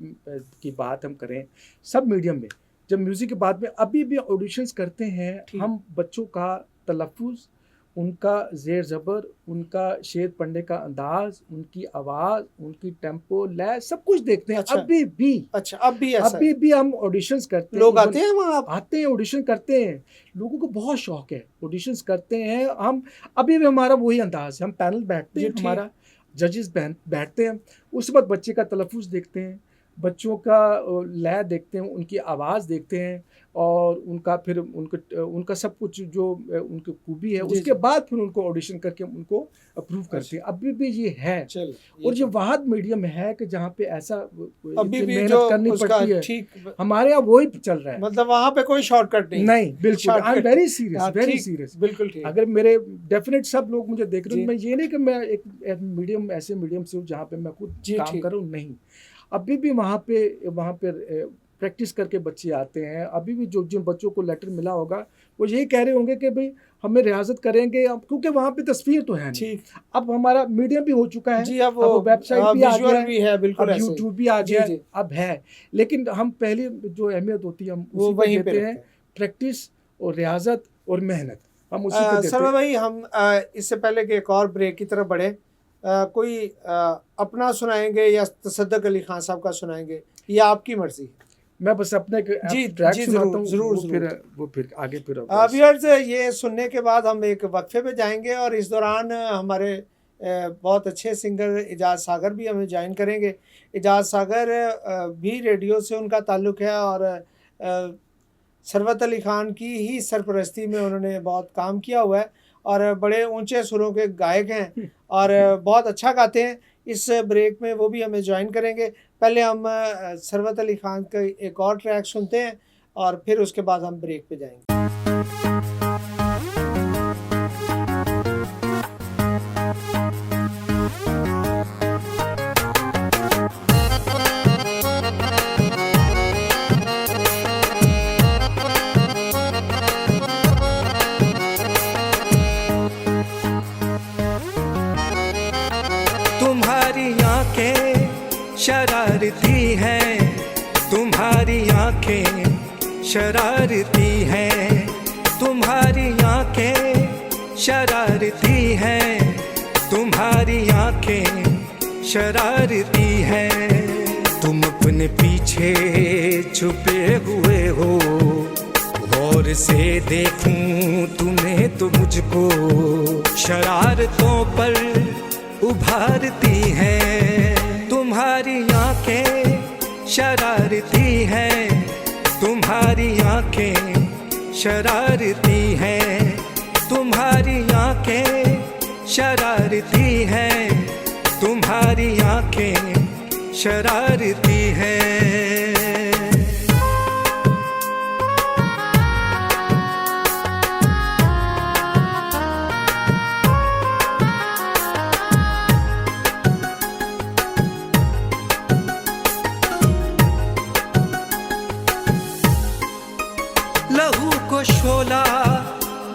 Speaker 1: की बात हम करें, सब मीडियम में जब म्यूज़िक की बात में अभी भी ऑडिशंस करते हैं हम, बच्चों का तलफ़ुज़, उनका ज़ेर ज़बर, उनका शेर पढ़ने का अंदाज़, उनकी आवाज़, उनकी टेम्पो, लय, सब कुछ देखते हैं।
Speaker 2: अच्छा।
Speaker 1: अभी भी अभी भी हम ऑडिशंस करते हैं।
Speaker 2: लोग आते हैं वहाँ,
Speaker 1: आते हैं, ऑडिशन करते हैं। लोगों को बहुत शौक है, ऑडिशंस करते हैं। हम अभी भी हमारा वही अंदाज़ है, हम पैनल बैठते हैं, हमारा जजेस बैठते हैं, उस वक्त बच्चे का तलफ़ुज़ देखते हैं, बच्चों का लय देखते हैं, उनकी आवाज़ देखते हैं, और उनका फिर उनका सब कुछ जो उनकी खूबी है, उसके बाद फिर उनको ऑडिशन करके उनको अप्रूव करते हैं। अभी भी ये है। और ये वाहद मीडियम है कि जहाँ पे ऐसा
Speaker 2: अभी भी
Speaker 1: मेहनत करनी पड़ती है।
Speaker 2: ठीक,
Speaker 1: हमारे यहाँ वही चल रहा है,
Speaker 2: मतलब वहाँ पे कोई शॉर्टकट नहीं।
Speaker 1: बिल्कुल। I am very serious.
Speaker 2: बिल्कुल ठीक।
Speaker 1: अगर मेरे डेफिनेट सब लोग मुझे देख रहे हैं, मैं ये नहीं कि मैं एक मीडियम से हूँ जहाँ पे मैं खुद काम कर रहा हूँ, नहीं। अभी भी वहाँ पे प्रैक्टिस करके बच्चे आते हैं। अभी भी जिन बच्चों को लेटर मिला होगा वो यही कह रहे होंगे कि भाई हमें रियाजत करेंगे, क्योंकि वहाँ पे तस्वीर तो है नहीं। अब हमारा मीडियम भी हो चुका है जी, अब वेबसाइट भी आ गया है, बिल्कुल, अब यूट्यूब भी आ गया है, अब है। लेकिन हम पहले जो अहमियत होती है हम उसी को देते हैं, प्रैक्टिस और रियाजत और मेहनत, हम उसी को देते हैं।
Speaker 2: सर भाई, हम इससे पहले कि एक और ब्रेक की तरफ बढ़े, कोई अपना सुनाएंगे या तसद्दुक़ अली खान साहब का सुनाएंगे, या आपकी मर्जी?
Speaker 1: मैं बस अपने ट्रैक सुनाता हूं,
Speaker 2: जरूर
Speaker 1: वो फिर आगे फिर
Speaker 2: व्यूअर्स ये सुनने के बाद हम एक वक्फे पे जाएंगे, और इस दौरान हमारे बहुत अच्छे सिंगर इजाज़ सागर भी हमें ज्वाइन करेंगे। इजाज़ सागर भी रेडियो से उनका ताल्लुक़ है, और सरवत अली ख़ान की ही सरपरस्ती में उन्होंने बहुत काम किया हुआ है, और बड़े ऊंचे सुरों के गायक हैं और बहुत अच्छा गाते हैं। इस ब्रेक में वो भी हमें ज्वाइन करेंगे। पहले हम सरवत अली ख़ान का एक और ट्रैक सुनते हैं, और फिर उसके बाद हम ब्रेक पे जाएंगे।
Speaker 4: हैं, तुम्हारी आंखें शरारती हैं, तुम्हारी आंखें शरारती हैं, तुम्हारी आंखें शरारती हैं। तुम अपने पीछे छुपे हुए हो, गौर से देखूं तुम्हें तो मुझको शरारतों पर उभारती हैं। तुम्हारी आंखें शरारती हैं, तुम्हारी आंखें शरारती हैं, तुम्हारी आंखें शरारती हैं, तुम्हारी आंखें शरारती हैं। लहू को शोला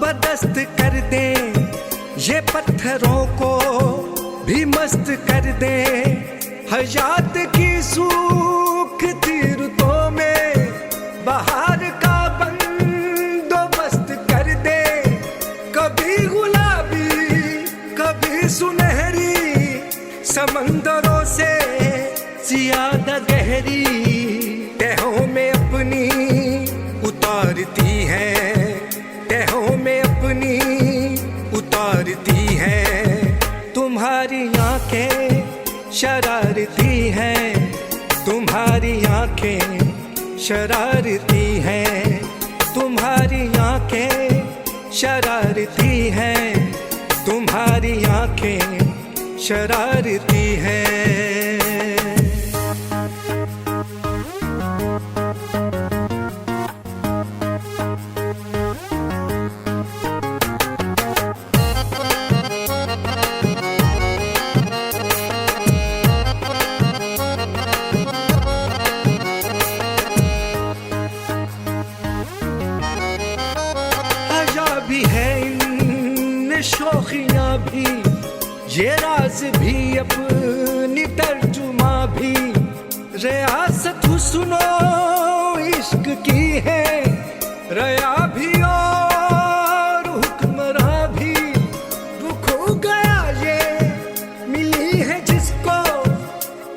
Speaker 4: बदस्त कर दे, ये पत्थरों को भी मस्त कर दे। हयात की सूखती रुतों में बहार का बंदोबस्त कर दे। कभी गुलाबी कभी सुनहरी, समंदरों से ज्यादा गहरी तहों में अपनी उतारती है, तहों में अपनी उतारती है। तुम्हारी आंखें शरारती हैं, तुम्हारी आंखें शरारती हैं, तुम्हारी आंखें शरारती हैं, तुम्हारी आंखें शरारती हैं। भी है इन शौखियाँ भी, ये राज भी अपनी तर्जुमा भी। रियासत हुस्नो इश्क की है, रया भी और हुक्मरां भी। वो खो गया ये मिली है जिसको,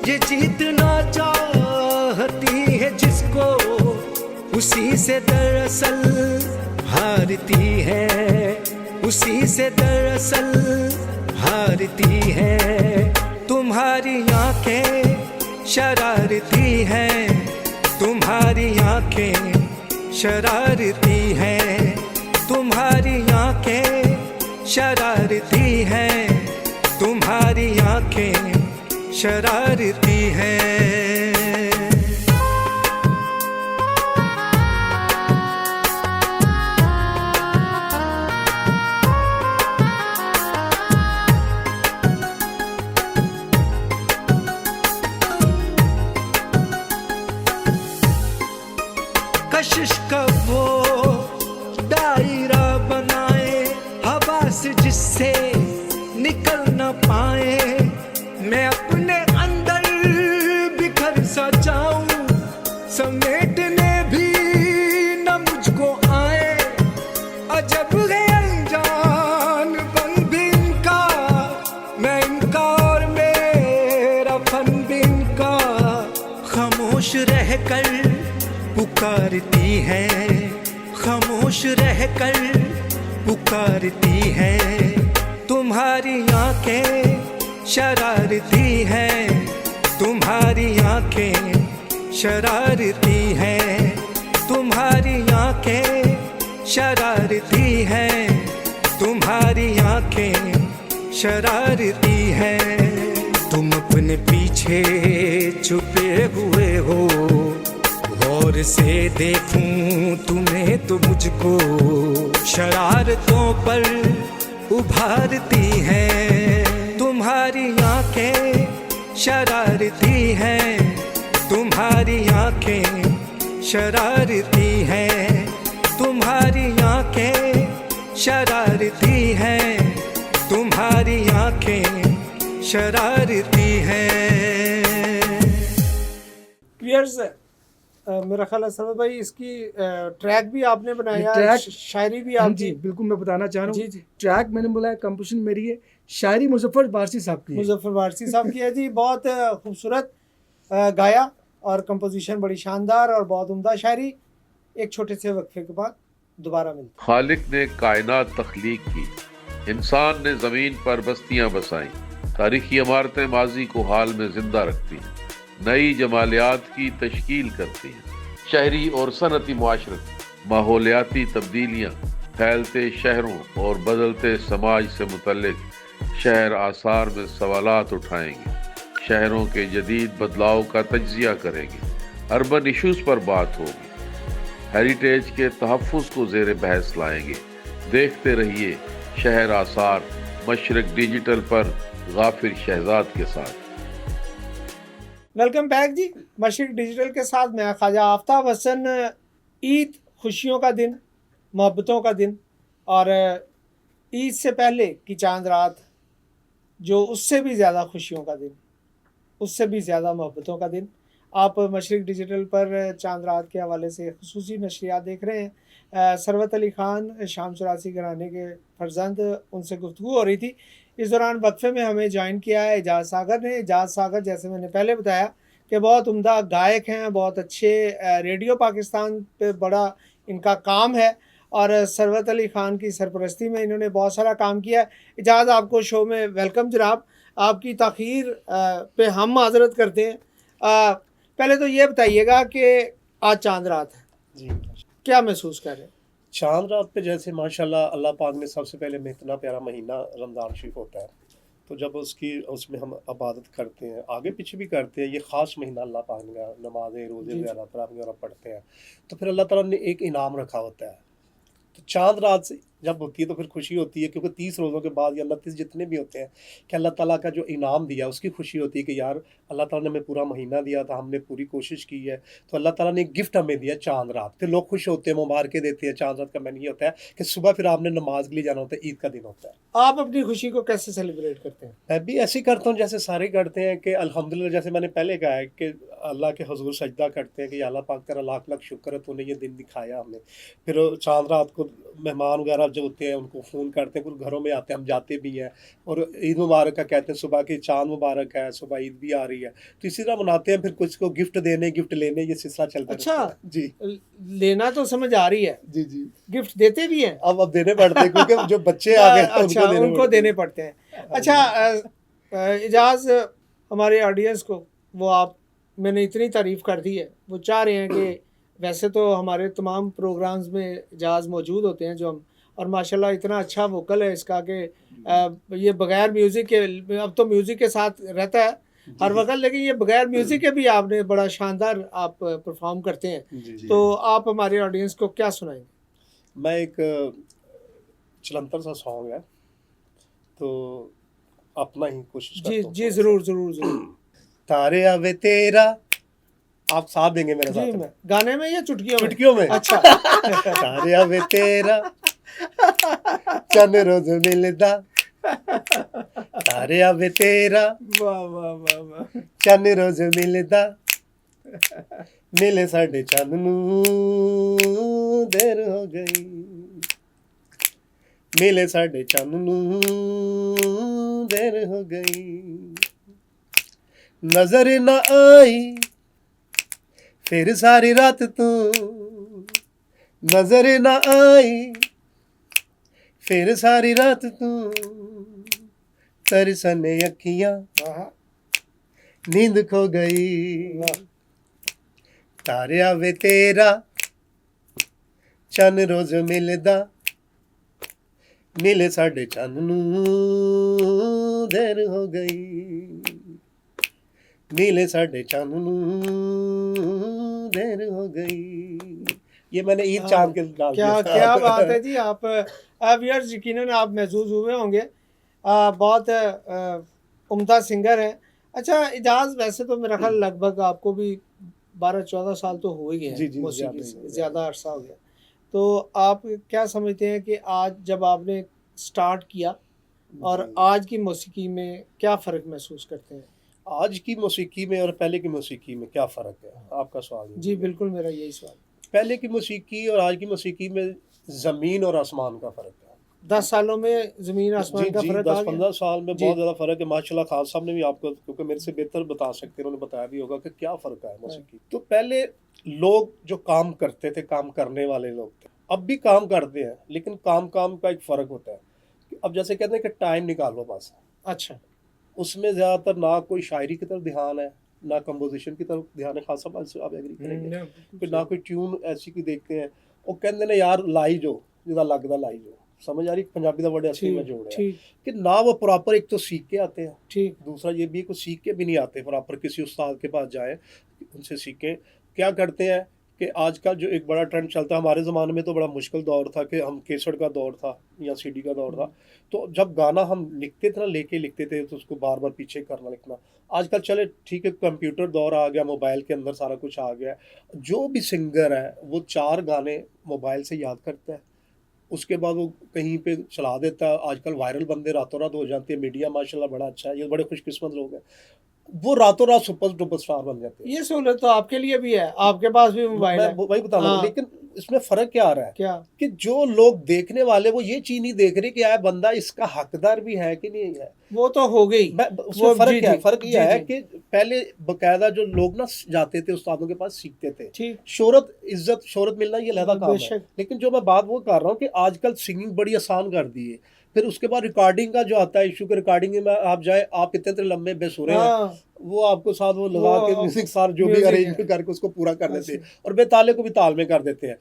Speaker 4: ये जीतना चाहती है जिसको, उसी से दरअसल हारती है, उसी से दरअसल हारती है। तुम्हारी आंखें शरारती हैं, तुम्हारी आंखें शरारती हैं, तुम्हारी आंखें शरारती हैं, तुम्हारी आंखें शरारती हैं। कशिश का वो दायरा बनाए, हवा से जिससे निकल न पाए। मैं अपने अंदर बिखर सा जाऊं, समेटने भी न मुझको आए। अजब है अनजान बन भी इनका, मैं इनका और मेरा फन भी इनका। खामोश रहकर पुकारती है, खामोश रहकर पुकारती है। तुम्हारी आंखें शरारती हैं, तुम्हारी आंखें शरारती हैं, तुम्हारी आंखें शरारती हैं, तुम्हारी आंखें शरारती हैं। तुम अपने पीछे छुपे हुए हो, गौर से देखूं तुम्हें तो मुझको शरारतों पर उभारती हैं। तुम्हारी आंखें शरारती हैं, तुम्हारी आंखें शरारती हैं, तुम्हारी आंखें शरारती हैं, तुम्हारी आंखें शरारती हैं।
Speaker 2: व्यूअर्स, मेरा ख्याल है सरवत भाई इसकी ट्रैक भी आपने बनाया,
Speaker 1: ट्रैक-
Speaker 2: शायरी भी
Speaker 1: हाँ
Speaker 2: आपकी।
Speaker 1: जी, बिल्कुल मैं बताना चाह रहा
Speaker 2: जी
Speaker 1: हूँ।
Speaker 2: जी,
Speaker 1: ट्रैक मैंने बोला है, कंपोजिशन मेरी है, शायरी मुजफ्फर बारसी साहब की है।
Speaker 2: मुजफ्फर वारसी साहब की है जी। बहुत खूबसूरत गाया और कंपोजिशन बड़ी शानदार और बहुत उम्दा शायरी। एक छोटे से वक्फे के बाद दोबारा मिलते हैं।
Speaker 6: खालिक ने कायनात तख्लीक की, इंसान ने ज़मीन पर बस्तियां बसाई, तारीखी इमारतें माजी को हाल में जिंदा रखती हैं, नई जमालियात की तश्कील करती हैं। शहरी और सनती माशरत, माहौलियाती तब्दीलियाँ, फैलते शहरों और बदलते समाज से मुतल्लिक शहर आसार में सवालात उठाएंगे, शहरों के जदीद बदलाव का तज्जिया करेंगे, अर्बन इशूज़ पर बात होगी, हेरिटेज के तहफ़्फ़ुज़ को ज़ेर बहस लाएंगे। देखते रहिए शहर आसार मशरक डिजिटल पर गाफिर शहजाद के साथ।
Speaker 2: वेलकम बैक जी, मशरिक डिजिटल के साथ मैं ख्वाजा आफ्ताब हसन। ईद खुशियों का दिन, मोहब्बतों का दिन, और ईद से पहले की चांद रात जो उससे भी ज़्यादा खुशियों का दिन, उससे भी ज़्यादा मोहब्बतों का दिन। आप मशरिक डिजिटल पर चांद रात के हवाले से खुसूसी नशरियात देख रहे हैं। सरवत अली ख़ान शाम चौरासी घराने के फर्जंद, उनसे गुफ्तगू हो रही थी। इस दौरान वक्फे में हमें ज्वाइन किया है एजाज़ सागर ने। एजाज़ सागर, जैसे मैंने पहले बताया, कि बहुत उम्दा गायक हैं, बहुत अच्छे रेडियो पाकिस्तान पे बड़ा इनका काम है, और सरवत अली ख़ान की सरपरस्ती में इन्होंने बहुत सारा काम किया है। एजाज़, आपको शो में वेलकम जनाब। आपकी ताख़ीर पे हम माज़रत करते हैं। पहले तो ये बताइएगा कि आज चांद रात है,
Speaker 3: जी,
Speaker 2: क्या महसूस कर रहे हैं?
Speaker 3: चांद रात पे जैसे माशाल्लाह अल्लाह पाक ने सबसे पहले में इतना प्यारा महीना रमज़ान शरीफ होता है, तो जब उसमें हम इबादत करते हैं, आगे पीछे भी करते हैं, ये ख़ास महीना अल्लाह पाक ने नमाज़ें रोज़े
Speaker 2: जी।
Speaker 3: वगैरह तरावी वगैरह पढ़ते हैं, तो फिर अल्लाह ताला ने एक इनाम रखा होता है। तो चांद रात से जब होती है तो फिर खुशी होती है, क्योंकि 30 रोज़ों के बाद या 29 जितने भी होते हैं, कि अल्लाह ताला का जो इनाम दिया उसकी खुशी होती है कि यार अल्लाह ताला ने हमें पूरा महीना दिया था, हमने पूरी कोशिश की है, तो अल्लाह ताला ने एक गिफ्ट हमें दिया चांद रात। फिर लोग खुश होते हैं, मुबारकें देते हैं। चांद रात का मैंने ये होता है कि सुबह फिर आपने नमाज के लिए जाना होता है, ईद का दिन होता है।
Speaker 2: आप अपनी खुशी को कैसे सेलिब्रेट करते हैं?
Speaker 3: मैं भी ऐसे ही करता हूँ जैसे सारे करते हैं, कि अल्हम्दुलिल्लाह, जैसे मैंने पहले कहा है कि अल्लाह के हजूर सजदा करते हैं कि अल्लाह पाक तेरा लाख लाख शुक्र है, तूने ये दिन दिखाया हमें। फिर चांद रात को मेहमान वगैरह जो होते हैं उनको फ़ोन करते हैं, कुछ घरों में आते हैं, हम जाते भी हैं, और ईद मुबारक का कहते हैं, सुबह की चांद मुबारक है, सुबह ईद भी आ रही है, तो इसी तरह मनाते हैं। फिर कुछ को गिफ्ट देने, गिफ्ट लेने, ये सिलसिला चलता
Speaker 2: अच्छा।
Speaker 3: रहता है। जी
Speaker 2: लेना तो समझ आ रही है,
Speaker 3: जी जी,
Speaker 2: गिफ्ट देते भी हैं?
Speaker 3: अब देने पड़ते हैं, क्योंकि जो बच्चे आ गए हैं,
Speaker 2: अच्छा, उनको देने पड़ते हैं। अच्छा, एजाज, हमारे ऑडियंस को वो आप, मैंने इतनी तारीफ़ कर दी है, वो चाह रहे हैं कि वैसे तो हमारे तमाम प्रोग्राम्स में एजाज मौजूद होते हैं जो हम, और माशाल्लाह इतना अच्छा वोकल है इसका कि ये बगैर म्यूज़िक के, अब तो म्यूज़िक के साथ रहता है हर वक्त, लेकिन ये बगैर म्यूज़िक के भी आपने बड़ा शानदार आप परफॉर्म करते हैं।
Speaker 3: जी जी।
Speaker 2: तो आप हमारे ऑडियंस को क्या सुनाएंगे?
Speaker 3: मैं एक चलंतर सा सॉन्ग है, तो अपना ही कोशिश
Speaker 2: जी
Speaker 3: करता हूँ
Speaker 2: जी,
Speaker 3: थोड़ा सा।
Speaker 2: ज़रूर ज़रूर ज़रूर।
Speaker 3: तारे आवे तेरा, आप साथ देंगे मेरे
Speaker 2: जी,
Speaker 3: साथ
Speaker 2: मैं गाने में या चुटकियों में?
Speaker 3: चुटकियों में।
Speaker 2: अच्छा।
Speaker 3: तारे आवे तेरा चन रोज मिलदा, तारे आवे तेरा
Speaker 2: वाह वाह वाह वाह।
Speaker 3: चन रोज मिलदा, मिले साडे चन नूं देर हो गई, मिले साडे चन नूं देर हो गई, नजर न आई फिर सारी रात तू, नजर न आई फिर सारी रात तू, तरसने अखियां
Speaker 2: वाह
Speaker 3: नींद खो गई,
Speaker 2: वाह।
Speaker 3: तारे आवे तेरा चन रोज मिलदा, मिले साडे चन नूं देर हो गई, मिले साडे चन नूं देर हो गई। ये मैंने ईद चांद के डाल
Speaker 2: क्या
Speaker 3: दिया था।
Speaker 2: क्या बात है जी। आप व्यूअर्स यकीनन आप महसूस हुए होंगे, बहुत उम्दा सिंगर हैं। अच्छा एजाज, वैसे तो मेरा ख्याल लगभग आपको भी 12-14 साल तो हो ही गए
Speaker 3: जी,
Speaker 2: हैं
Speaker 3: जी,
Speaker 2: मौसीकी
Speaker 3: ज़्यादा
Speaker 2: से,
Speaker 3: ही,
Speaker 2: ज़्यादा अरसा हो गया। तो आप क्या समझते हैं कि आज जब आपने स्टार्ट किया और
Speaker 3: जी।
Speaker 2: आज की मौसीकी में क्या फ़र्क महसूस करते हैं?
Speaker 3: आज की मौसीकी में और पहले की मौसीकी में क्या फ़र्क है, आपका सवाल है।
Speaker 2: जी बिल्कुल, मेरा यही सवाल।
Speaker 3: पहले की मौसीकी और आज की मौसीकी में ज़मीन और आसमान का फ़र्क है।
Speaker 2: 10 सालों में ज़मीन
Speaker 3: जी
Speaker 2: आसमान का
Speaker 3: जी
Speaker 2: फ़र्क आ
Speaker 3: 10-15
Speaker 2: गया।
Speaker 3: साल में
Speaker 2: जी।
Speaker 3: बहुत ज़्यादा फ़र्क है। माशाल्लाह खान साहब ने भी आपको, क्योंकि मेरे से बेहतर बता सकते हैं, उन्होंने बताया भी होगा कि क्या फ़र्क है मौसीकी। तो पहले लोग जो काम करते थे, काम करने वाले लोग थे, अब भी काम करते हैं, लेकिन काम का एक फ़र्क होता है कि अब जैसे कहते हैं कि टाइम निकालो बस,
Speaker 2: अच्छा।
Speaker 3: उसमें ज़्यादातर ना कोई शायरी की तरफ ध्यान है, ना कंपोजिशन की तरफ ध्यान है। खान साहब आप एग्री करेंगे कि ना कोई ट्यून ऐसी की देखते हैं। वो कहते ने यार लाई जो जिदा लगदा लाई जो, समझ आ रही पंजाबी का बड़े असली में
Speaker 2: ठीक
Speaker 3: जोड़ है
Speaker 2: ठीक
Speaker 3: कि ना वो प्रॉपर एक तो सीख के आते हैं,
Speaker 2: ठीक।
Speaker 3: दूसरा ये भी है कि सीख के भी नहीं आते प्रॉपर, किसी उस्ताद के पास जाए उनसे सीखें। क्या करते हैं कि आजकल जो एक बड़ा ट्रेंड चलता है, हमारे ज़माने में तो बड़ा मुश्किल दौर था कि हम केसट का दौर था या सीडी का दौर था, तो जब गाना हम लिखते थे ना, लेके लिखते थे, तो उसको बार बार पीछे करना लिखना। आजकल चले ठीक है, कंप्यूटर दौर आ गया, मोबाइल के अंदर सारा कुछ आ गया। जो भी सिंगर है वो 4 गाने मोबाइल से याद करता है, उसके बाद वो कहीं पे चला देता है। आजकल वायरल बंदे रातों रात हो जाते हैं, मीडिया माशाल्लाह बड़ा अच्छा है, ये बड़े खुशकिस्मत लोग हैं, वो रातों रात सुपर स्टार बन जाते हैं।
Speaker 2: ये सहूलत तो आपके लिए भी है, आपके पास भी मोबाइल
Speaker 3: मैं
Speaker 2: है।
Speaker 3: वही बता रहा हूँ,
Speaker 2: हाँ।
Speaker 3: लेकिन इसमें फर्क क्या आ रहा है
Speaker 2: क्या?
Speaker 3: कि जो लोग देखने वाले वो ये चीज नहीं देख रहे कि यार बंदा इसका हकदार भी है कि नहीं है।
Speaker 2: वो तो हो गई।
Speaker 3: उसमें फर्क क्या है? फर्क
Speaker 2: जी,
Speaker 3: यह है
Speaker 2: जी।
Speaker 3: कि पहले बकायदा जो लोग ना जाते थे उस्तादों के पास सीखते थे,
Speaker 2: ठीक।
Speaker 3: शोहरत मिलना ये लहदा काम है।
Speaker 2: बेशक।
Speaker 3: लेकिन जो मैं बात वो कर रहा हूँ कि आजकल सिंगिंग बड़ी आसान कर दी है। फिर उसके बाद रिकॉर्डिंग का जो आता है इशू, के रिकॉर्डिंग में आप जाए, आप इतने लंबे बेसुरे हैं,
Speaker 2: हाँ।
Speaker 3: वो आपको साथ वो लगा के
Speaker 2: वो
Speaker 3: म्यूजिक सार जो भी
Speaker 2: म्यूजिक
Speaker 3: अरेंज
Speaker 2: है।
Speaker 3: करके उसको पूरा कर देते हैं,
Speaker 2: अच्छा।
Speaker 3: और बेताले को भी ताल में कर देते हैं।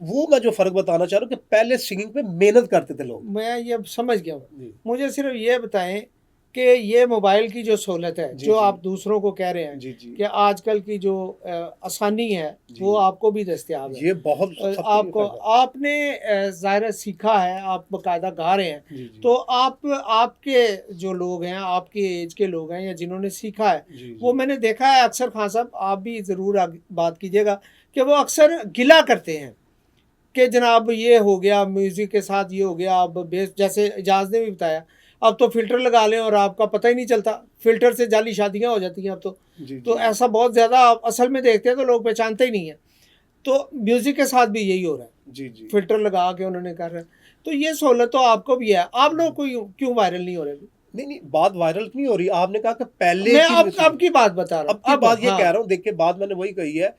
Speaker 3: वो मैं जो फर्क बताना चाह रहा हूँ कि पहले सिंगिंग पे मेहनत करते थे लोग।
Speaker 2: मैं ये समझ गया हूँ।
Speaker 3: जी
Speaker 2: मुझे सिर्फ ये बताएं कि ये मोबाइल की जो सहूलत है,
Speaker 3: जी
Speaker 2: जो
Speaker 3: जी
Speaker 2: आप दूसरों को कह रहे हैं
Speaker 3: जी जी
Speaker 2: कि आजकल की जो आसानी है,
Speaker 3: जी।
Speaker 2: वो आपको भी दस्तयाब है।
Speaker 3: ये बहुत सबके लिए
Speaker 2: आपको,
Speaker 3: फायदा है।
Speaker 2: आपने ज़ाहिर है सीखा है, आप बाकायदा गा रहे हैं,
Speaker 3: जी जी
Speaker 2: तो आपके जो लोग हैं, आपकी एज के लोग हैं या जिन्होंने सीखा है,
Speaker 3: जी जी
Speaker 2: वो मैंने देखा है अक्सर, खान साहब आप भी ज़रूर बात कीजिएगा, कि वो अक्सर गिला करते हैं कि जनाब ये हो गया, म्यूज़िक के साथ ये हो गया, अब बेस, जैसे इजाज़ ने भी बताया, अब तो फ़िल्टर लगा लें और आपका पता ही नहीं चलता, फ़िल्टर से जाली शादियाँ हो जाती हैं अब तो।
Speaker 3: जी
Speaker 2: तो
Speaker 3: जी
Speaker 2: ऐसा बहुत ज़्यादा आप असल में देखते हैं तो लोग पहचानते ही नहीं हैं। तो म्यूज़िक के साथ भी यही हो रहा है,
Speaker 3: जी जी।
Speaker 2: फ़िल्टर लगा के उन्होंने कर रहे हैं। तो ये सहूलत तो आपको भी है, आप लोग को क्यों वायरल नहीं हो रहे?
Speaker 3: नहीं नहीं, बात वायरल नहीं हो रही। आपने कहा कि पहले
Speaker 2: मैं
Speaker 3: की
Speaker 2: अब की बात बता रहा
Speaker 3: अब की
Speaker 2: हूँ।
Speaker 3: बात ये
Speaker 2: हाँ।
Speaker 3: कह रहा हूँ, देखिए बात मैंने वही कही है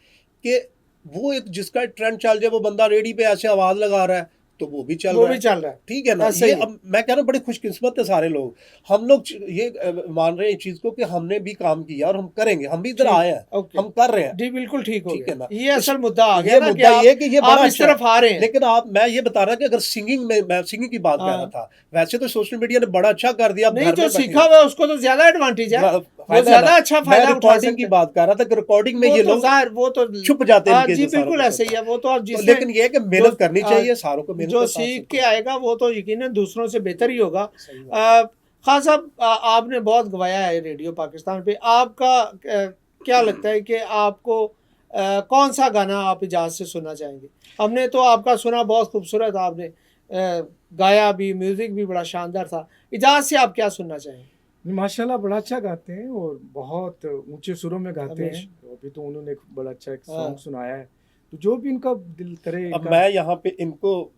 Speaker 3: कि वो एक जिसका ट्रेंड चल जाए, वो बंदा रेडी पे ऐसे आवाज लगा रहा है तो वो भी चल
Speaker 2: वो
Speaker 3: रहा
Speaker 2: भी
Speaker 3: है,
Speaker 2: चल रहा है।
Speaker 3: ठीक है ना।
Speaker 2: ऐसे
Speaker 3: ये
Speaker 2: ही।
Speaker 3: अब मैं कह रहा हूँ बड़े खुशकिस्मत है सारे लोग। हम लोग ये मान रहे हैं इस चीज को कि हमने भी काम किया और हम करेंगे, हम भी इधर
Speaker 2: ठीक,
Speaker 3: आए हैं,
Speaker 2: ओके।
Speaker 3: हम कर रहे हैं,
Speaker 2: जी बिल्कुल ठीक हो
Speaker 3: ठीक है
Speaker 2: गया।
Speaker 3: ना।
Speaker 2: ये असल मुद्दा आ गया
Speaker 3: ये
Speaker 2: ना कि
Speaker 3: मुद्दा ये है कि ये
Speaker 2: आप
Speaker 3: बड़ा
Speaker 2: इस
Speaker 3: अच्छा
Speaker 2: तरफ आ रहे हैं।
Speaker 3: लेकिन मैं ये बता रहा कि अगर सिंगिंग में, मैं सिंगिंग की बात कर रहा
Speaker 2: हाँ।
Speaker 3: था, वैसे तो सोशल मीडिया ने बड़ा अच्छा कर दिया।
Speaker 2: नहीं, जो सीखा हुआ है उसको तो ज्यादा एडवांटेज है, वो
Speaker 3: फायदा
Speaker 2: ज्यादा अच्छा फायदा उठा
Speaker 3: रिकॉर्डिंग
Speaker 2: सकते
Speaker 3: की
Speaker 2: हैं।
Speaker 3: बात कर रहा था कि रिकॉर्डिंग में
Speaker 2: वो
Speaker 3: ये
Speaker 2: तो
Speaker 3: लोग
Speaker 2: जाहिर, वो तो
Speaker 3: छुप जाते हैं
Speaker 2: हाँ
Speaker 3: इनके
Speaker 2: जी
Speaker 3: जो सारा
Speaker 2: बिल्कुल
Speaker 3: कुछ
Speaker 2: ऐसे ही है। वो तो आप
Speaker 3: तो
Speaker 2: जिसने
Speaker 3: लेकिन ये है कि मेहनत करनी चाहिए, सारों को मेहनत
Speaker 2: जो
Speaker 3: के साथ
Speaker 2: सीख के
Speaker 3: साथ
Speaker 2: आएगा वो तो यकीनन दूसरों से बेहतर ही होगा।
Speaker 3: सही बात
Speaker 2: खान साहब, आपने बहुत गवाया है रेडियो पाकिस्तान पे, आपका क्या लगता है कि आपको कौन सा गाना आप इजाज़ से सुनना चाहेंगे? हमने तो आपका सुना, बहुत खूबसूरत आपने गाया भी, म्यूज़िक भी बड़ा शानदार था। इजाज़ से आप क्या सुनना चाहेंगे?
Speaker 1: माशाल्लाह बड़ा अच्छा गाते हैं और बहुत ऊंचे सुरों में गाते
Speaker 2: हमेश।
Speaker 1: हैं। अभी तो उन्होंने एक बड़ा अच्छा एक
Speaker 2: हाँ।
Speaker 1: सॉन्ग सुनाया है, तो जो भी इनका दिल करे।
Speaker 3: अब
Speaker 1: इनका
Speaker 3: मैं यहाँ पे इनको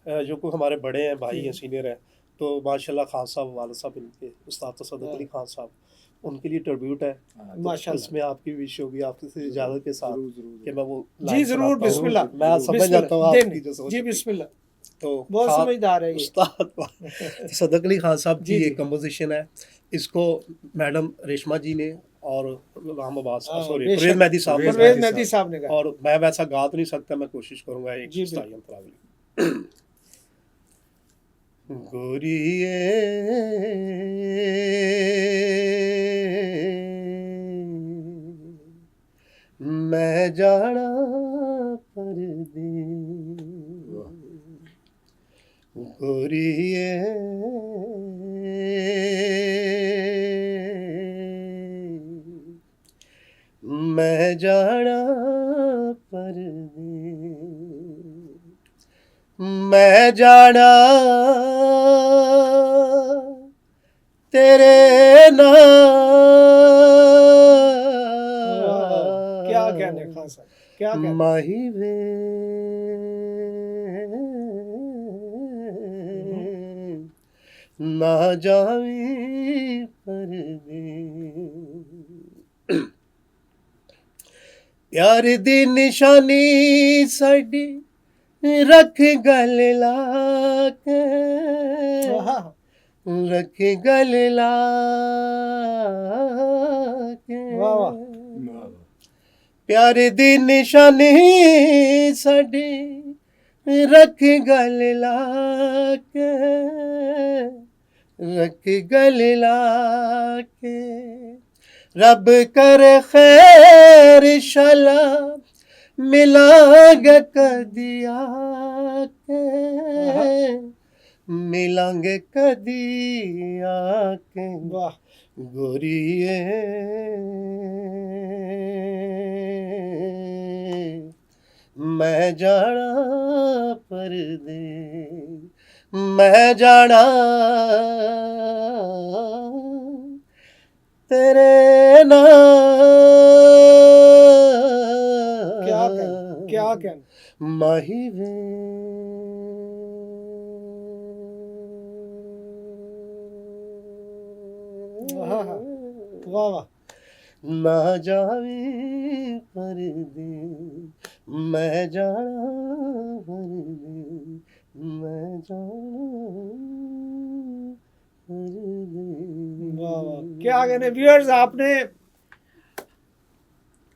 Speaker 3: जो को हमारे बड़े हैं, भाई हैं,
Speaker 2: ठीक।
Speaker 3: सीनियर हैं, तो माशाल्लाह खान साहब, वालिद साहब इनके उस्ताद तसद्दुक़
Speaker 2: हाँ।
Speaker 3: अली खान साहब, उनके लिए ट्रिब्यूट है।
Speaker 1: हाँ,
Speaker 3: तो
Speaker 2: माशाल्लाह।
Speaker 3: उसमें आपकी विश होगी, आपकी इजाज़त के साथ
Speaker 1: जरूर जरूर
Speaker 3: कि मैं वो
Speaker 2: जी
Speaker 3: लाइन
Speaker 2: ज़रूर,
Speaker 3: सुनाता हूँ।
Speaker 2: बिस्मिल्लाह।
Speaker 3: मैं समझ जाता हूँ
Speaker 2: बिस्मिल्लाह।
Speaker 3: आपकी जो सोच
Speaker 2: जी
Speaker 3: होती है।
Speaker 2: बिस्मिल्लाह।
Speaker 3: तो
Speaker 2: बहुत
Speaker 3: खान
Speaker 2: समझदार है ये।
Speaker 3: उस्ताद तसद्दुक़ अली खान साहब
Speaker 2: जी,
Speaker 3: की
Speaker 2: जी।
Speaker 3: एक कंपोजिशन है। इसको मैडम रेशमा जी ने और राम अब्बास,
Speaker 2: हाँ,
Speaker 3: सॉरी
Speaker 2: बेशक।
Speaker 3: परवेज़ मेहदी साहब ने
Speaker 1: परवेज़
Speaker 2: परवेज़
Speaker 3: गाया।
Speaker 2: मेहदी साहब ने गाया।
Speaker 3: और मैं वैसा गा तो नहीं सकता, मैं कोशिश करूंगा एक
Speaker 2: जी,
Speaker 3: स्टाइल अंतरावली। गोरिए मैं जाना परदेस, गोरिए मैं जाना परदेस, मैं जाना तेरे नाल
Speaker 2: क्या कहने खान साहब, क्या कहने।
Speaker 3: माही वे ना जावी परदे प्यार दी निशानी साडी रख गल ला के
Speaker 2: वाह,
Speaker 3: रख गल ला के
Speaker 2: वाह, वाह।
Speaker 3: प्यार दी निशानी साडी रख गल ला के रख गल ला के रब कर खैर शला मिलांगे कदी आके मिलांगे कदी आके
Speaker 2: वाह,
Speaker 3: गोरिए मैं जाना परदे मैं जाना तेरे नाल
Speaker 2: क्या कहने, क्या कहने।
Speaker 3: माही वे
Speaker 2: वाह, वाह, वाह।
Speaker 3: ना जावे परदे मैं जाना परदे मैं जाना परदे।
Speaker 2: वाह, वाह। क्या कहने व्यूअर्स, आपने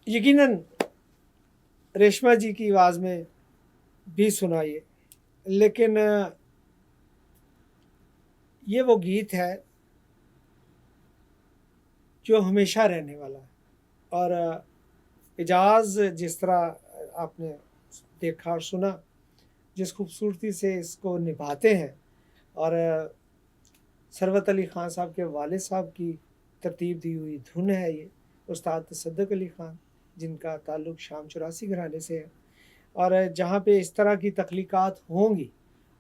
Speaker 2: यकीनन रेशमा जी की आवाज़ में भी सुना ये, लेकिन ये वो गीत है जो हमेशा रहने वाला है। और एजाज जिस तरह आपने देखा और सुना, जिस खूबसूरती से इसको निभाते हैं, और सरवत अली ख़ान साहब के वालिद साहब की तरतीब दी हुई धुन है ये, उस्ताद तसद्दुक़ अली ख़ान जिनका ताल्लुक़ शाम 84 घराने से है। और जहाँ पे इस तरह की तख्लीक़ात होंगी,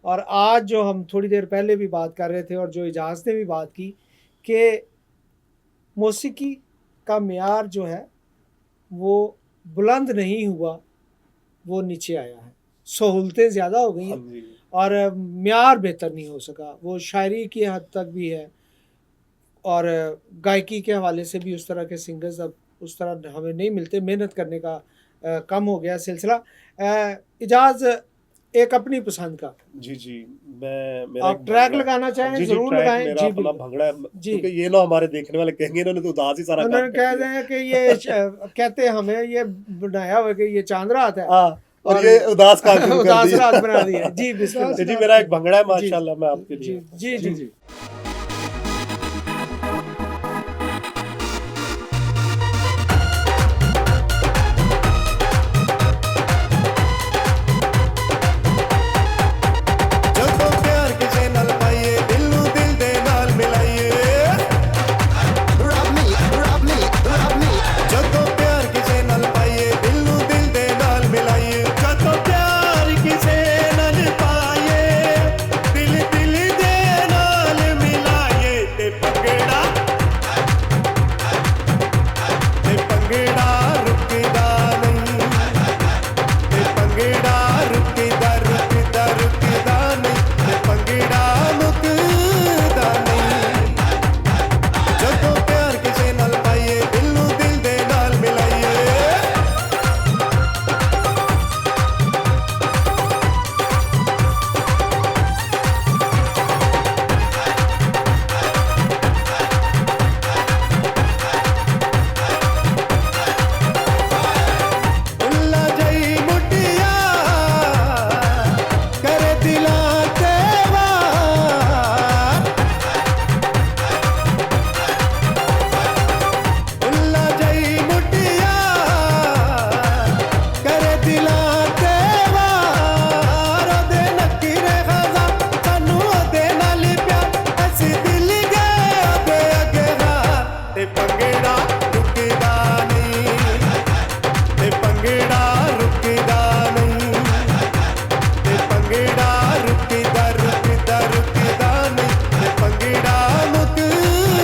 Speaker 2: और आज जो हम थोड़ी देर पहले भी बात कर रहे थे और जो एजाज ने भी बात की कि मौसीकी का मेयार जो है वो बुलंद नहीं हुआ, वो नीचे आया है। सहूलतें ज़्यादा हो गई हैं और मेयार बेहतर नहीं हो सका। वो शायरी की हद तक भी है और गायकी के हवाले से भी उस तरह के सिंगर्स अब उस तरह हमें नहीं मिलते। मेहनत करने का कम हो गया सिलसिला। इजाज़ एक अपनी पसंद का
Speaker 3: जी जी मेरा
Speaker 2: आप ट्रैक लगाना चाहें ज़रूर लगाएं।
Speaker 3: मेरा
Speaker 2: जी
Speaker 3: अपना
Speaker 2: बिल्कुल।
Speaker 3: भंगड़ा है,
Speaker 2: जी।
Speaker 3: क्योंकि ये ना हमारे देखने वाले कहेंगे इन्होंने तो उदास ही सारा काम
Speaker 2: उन्होंने
Speaker 3: कर
Speaker 2: कह
Speaker 3: दिया।
Speaker 2: रहे हैं कि ये कहते हैं हमें ये बनाया हुआ कि ये चांद रात है
Speaker 3: हाँ, और ये उदास काम शुरू कर
Speaker 2: उदास
Speaker 3: दिया।
Speaker 2: रात बना दी है। जी बिस्मिल्लाह।
Speaker 3: जी मेरा एक भंगड़ा है माशाल्लाह, मैं आपके
Speaker 2: जी
Speaker 3: लिए
Speaker 2: जी जी जी।
Speaker 3: ਜਦੋਂ ਪਿਆਰ ਕਿਸੇ ਨਾਲ ਪਾਈਏ ਦਿਲ ਨੂੰ ਦਿਲ ਦੇ ਨਾਲ ਮਿਲਾਈਏ ਜਦੋਂ ਪਿਆਰ ਕਿਸੇ ਨਾਲ ਪਾਈਏ ਦਿਲ ਨੂੰ ਦਿਲ ਦੇ ਨਾਲ ਮਿਲਾਈਏ ਜਦੋਂ ਪਿਆਰ ਕਿਸੇ ਨਾਲ ਪਾਈਏ ਦਿਲ ਦਿਲ ਦੇ ਨਾਲ ਮਿਲਾਈਏ ਤੇ ਪੰਗੜਾ ਰੁਕਦਾ ਨਹੀਂ ਤੇ ਪੰਗੜਾ ਰੁਕਦਾ ਨਹੀਂ ਤੇ ਪੰਗੜਾ ਮੁੱਕਦਾ ਨਹੀਂ ਜਦੋਂ ਪਿਆਰ ਕਿਸੇ ਨਾਲ ਪਾਈਏ ਦਿਲ ਨੂੰ ਦਿਲ ਦੇ ਨਾਲ ਮਿਲਾਈਏ ਉੱਲਾ ਜਈ ਮੁੱਟਿਆ ਕਰੇ ਦਿਲਾਂ ਤੇ ਵਾਰ ਉੱਲਾ ਜਈ ਮੁੱਟਿਆ ਕਰੇ ਦਿਲਾਂ ਤੇ ਵਾਰ ਉਹਦੇ ਨਕੀਰੇ ਖਜ਼ਾ ਸਾਨੂੰ ਉਹਦੇ ਨਾਲ ਹੀ ਪਿਆਰ ਅਸੀਂ ਦਿਲ ਗਏ ਉਹਦੇ ਅੱਗੇ ਹਾਰ ਤੇ ਪੰਗੜਾ ਰੁਕਦਾ ਨਹੀਂ ਤੇ ਪੰਗੜਾ ਰੁਕਦਾ ਨਹੀਂ ਤੇ ਪੰਗੜਾ ਰੁਕਦਾ ਨਹੀਂ ਤੇ ਪੰਗੜਾ ਮੁੱਕਦਾ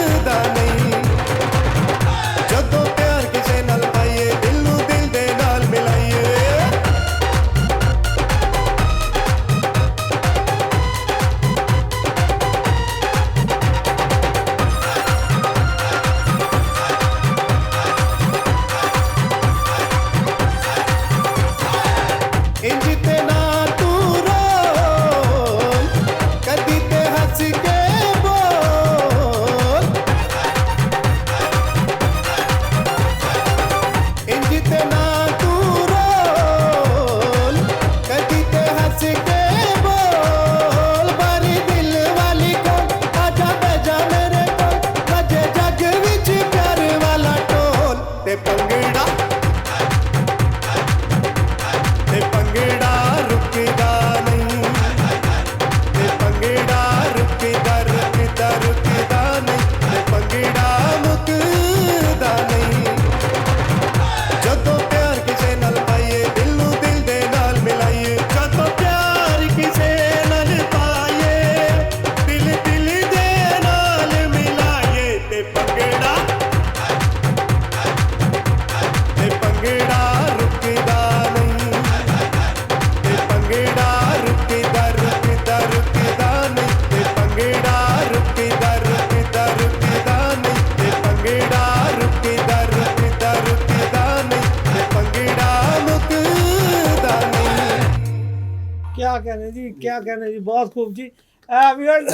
Speaker 2: क्या कहने जी, क्या कहने जी, बहुत खूब जी। व्यूअर्स,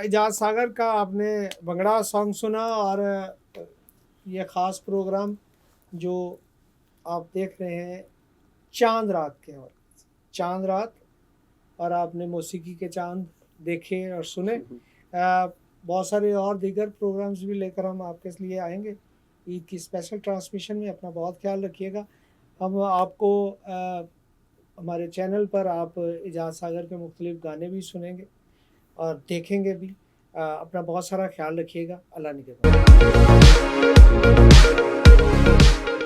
Speaker 2: इजाज सागर का आपने भंगड़ा सॉन्ग सुना, और ये ख़ास प्रोग्राम जो आप देख रहे हैं चांद रात के, और चांद रात, और आपने मौसीकी के चांद देखे और सुने। बहुत सारे और दीगर प्रोग्राम्स भी लेकर हम आपके लिए आएंगे ईद की स्पेशल ट्रांसमिशन में। अपना बहुत ख्याल रखिएगा। हम आपको हमारे चैनल पर आप इजाज सागर के मुख्तलिफ गाने भी सुनेंगे और देखेंगे भी। अपना बहुत सारा ख्याल रखिएगा। अल्लाह निगहबान।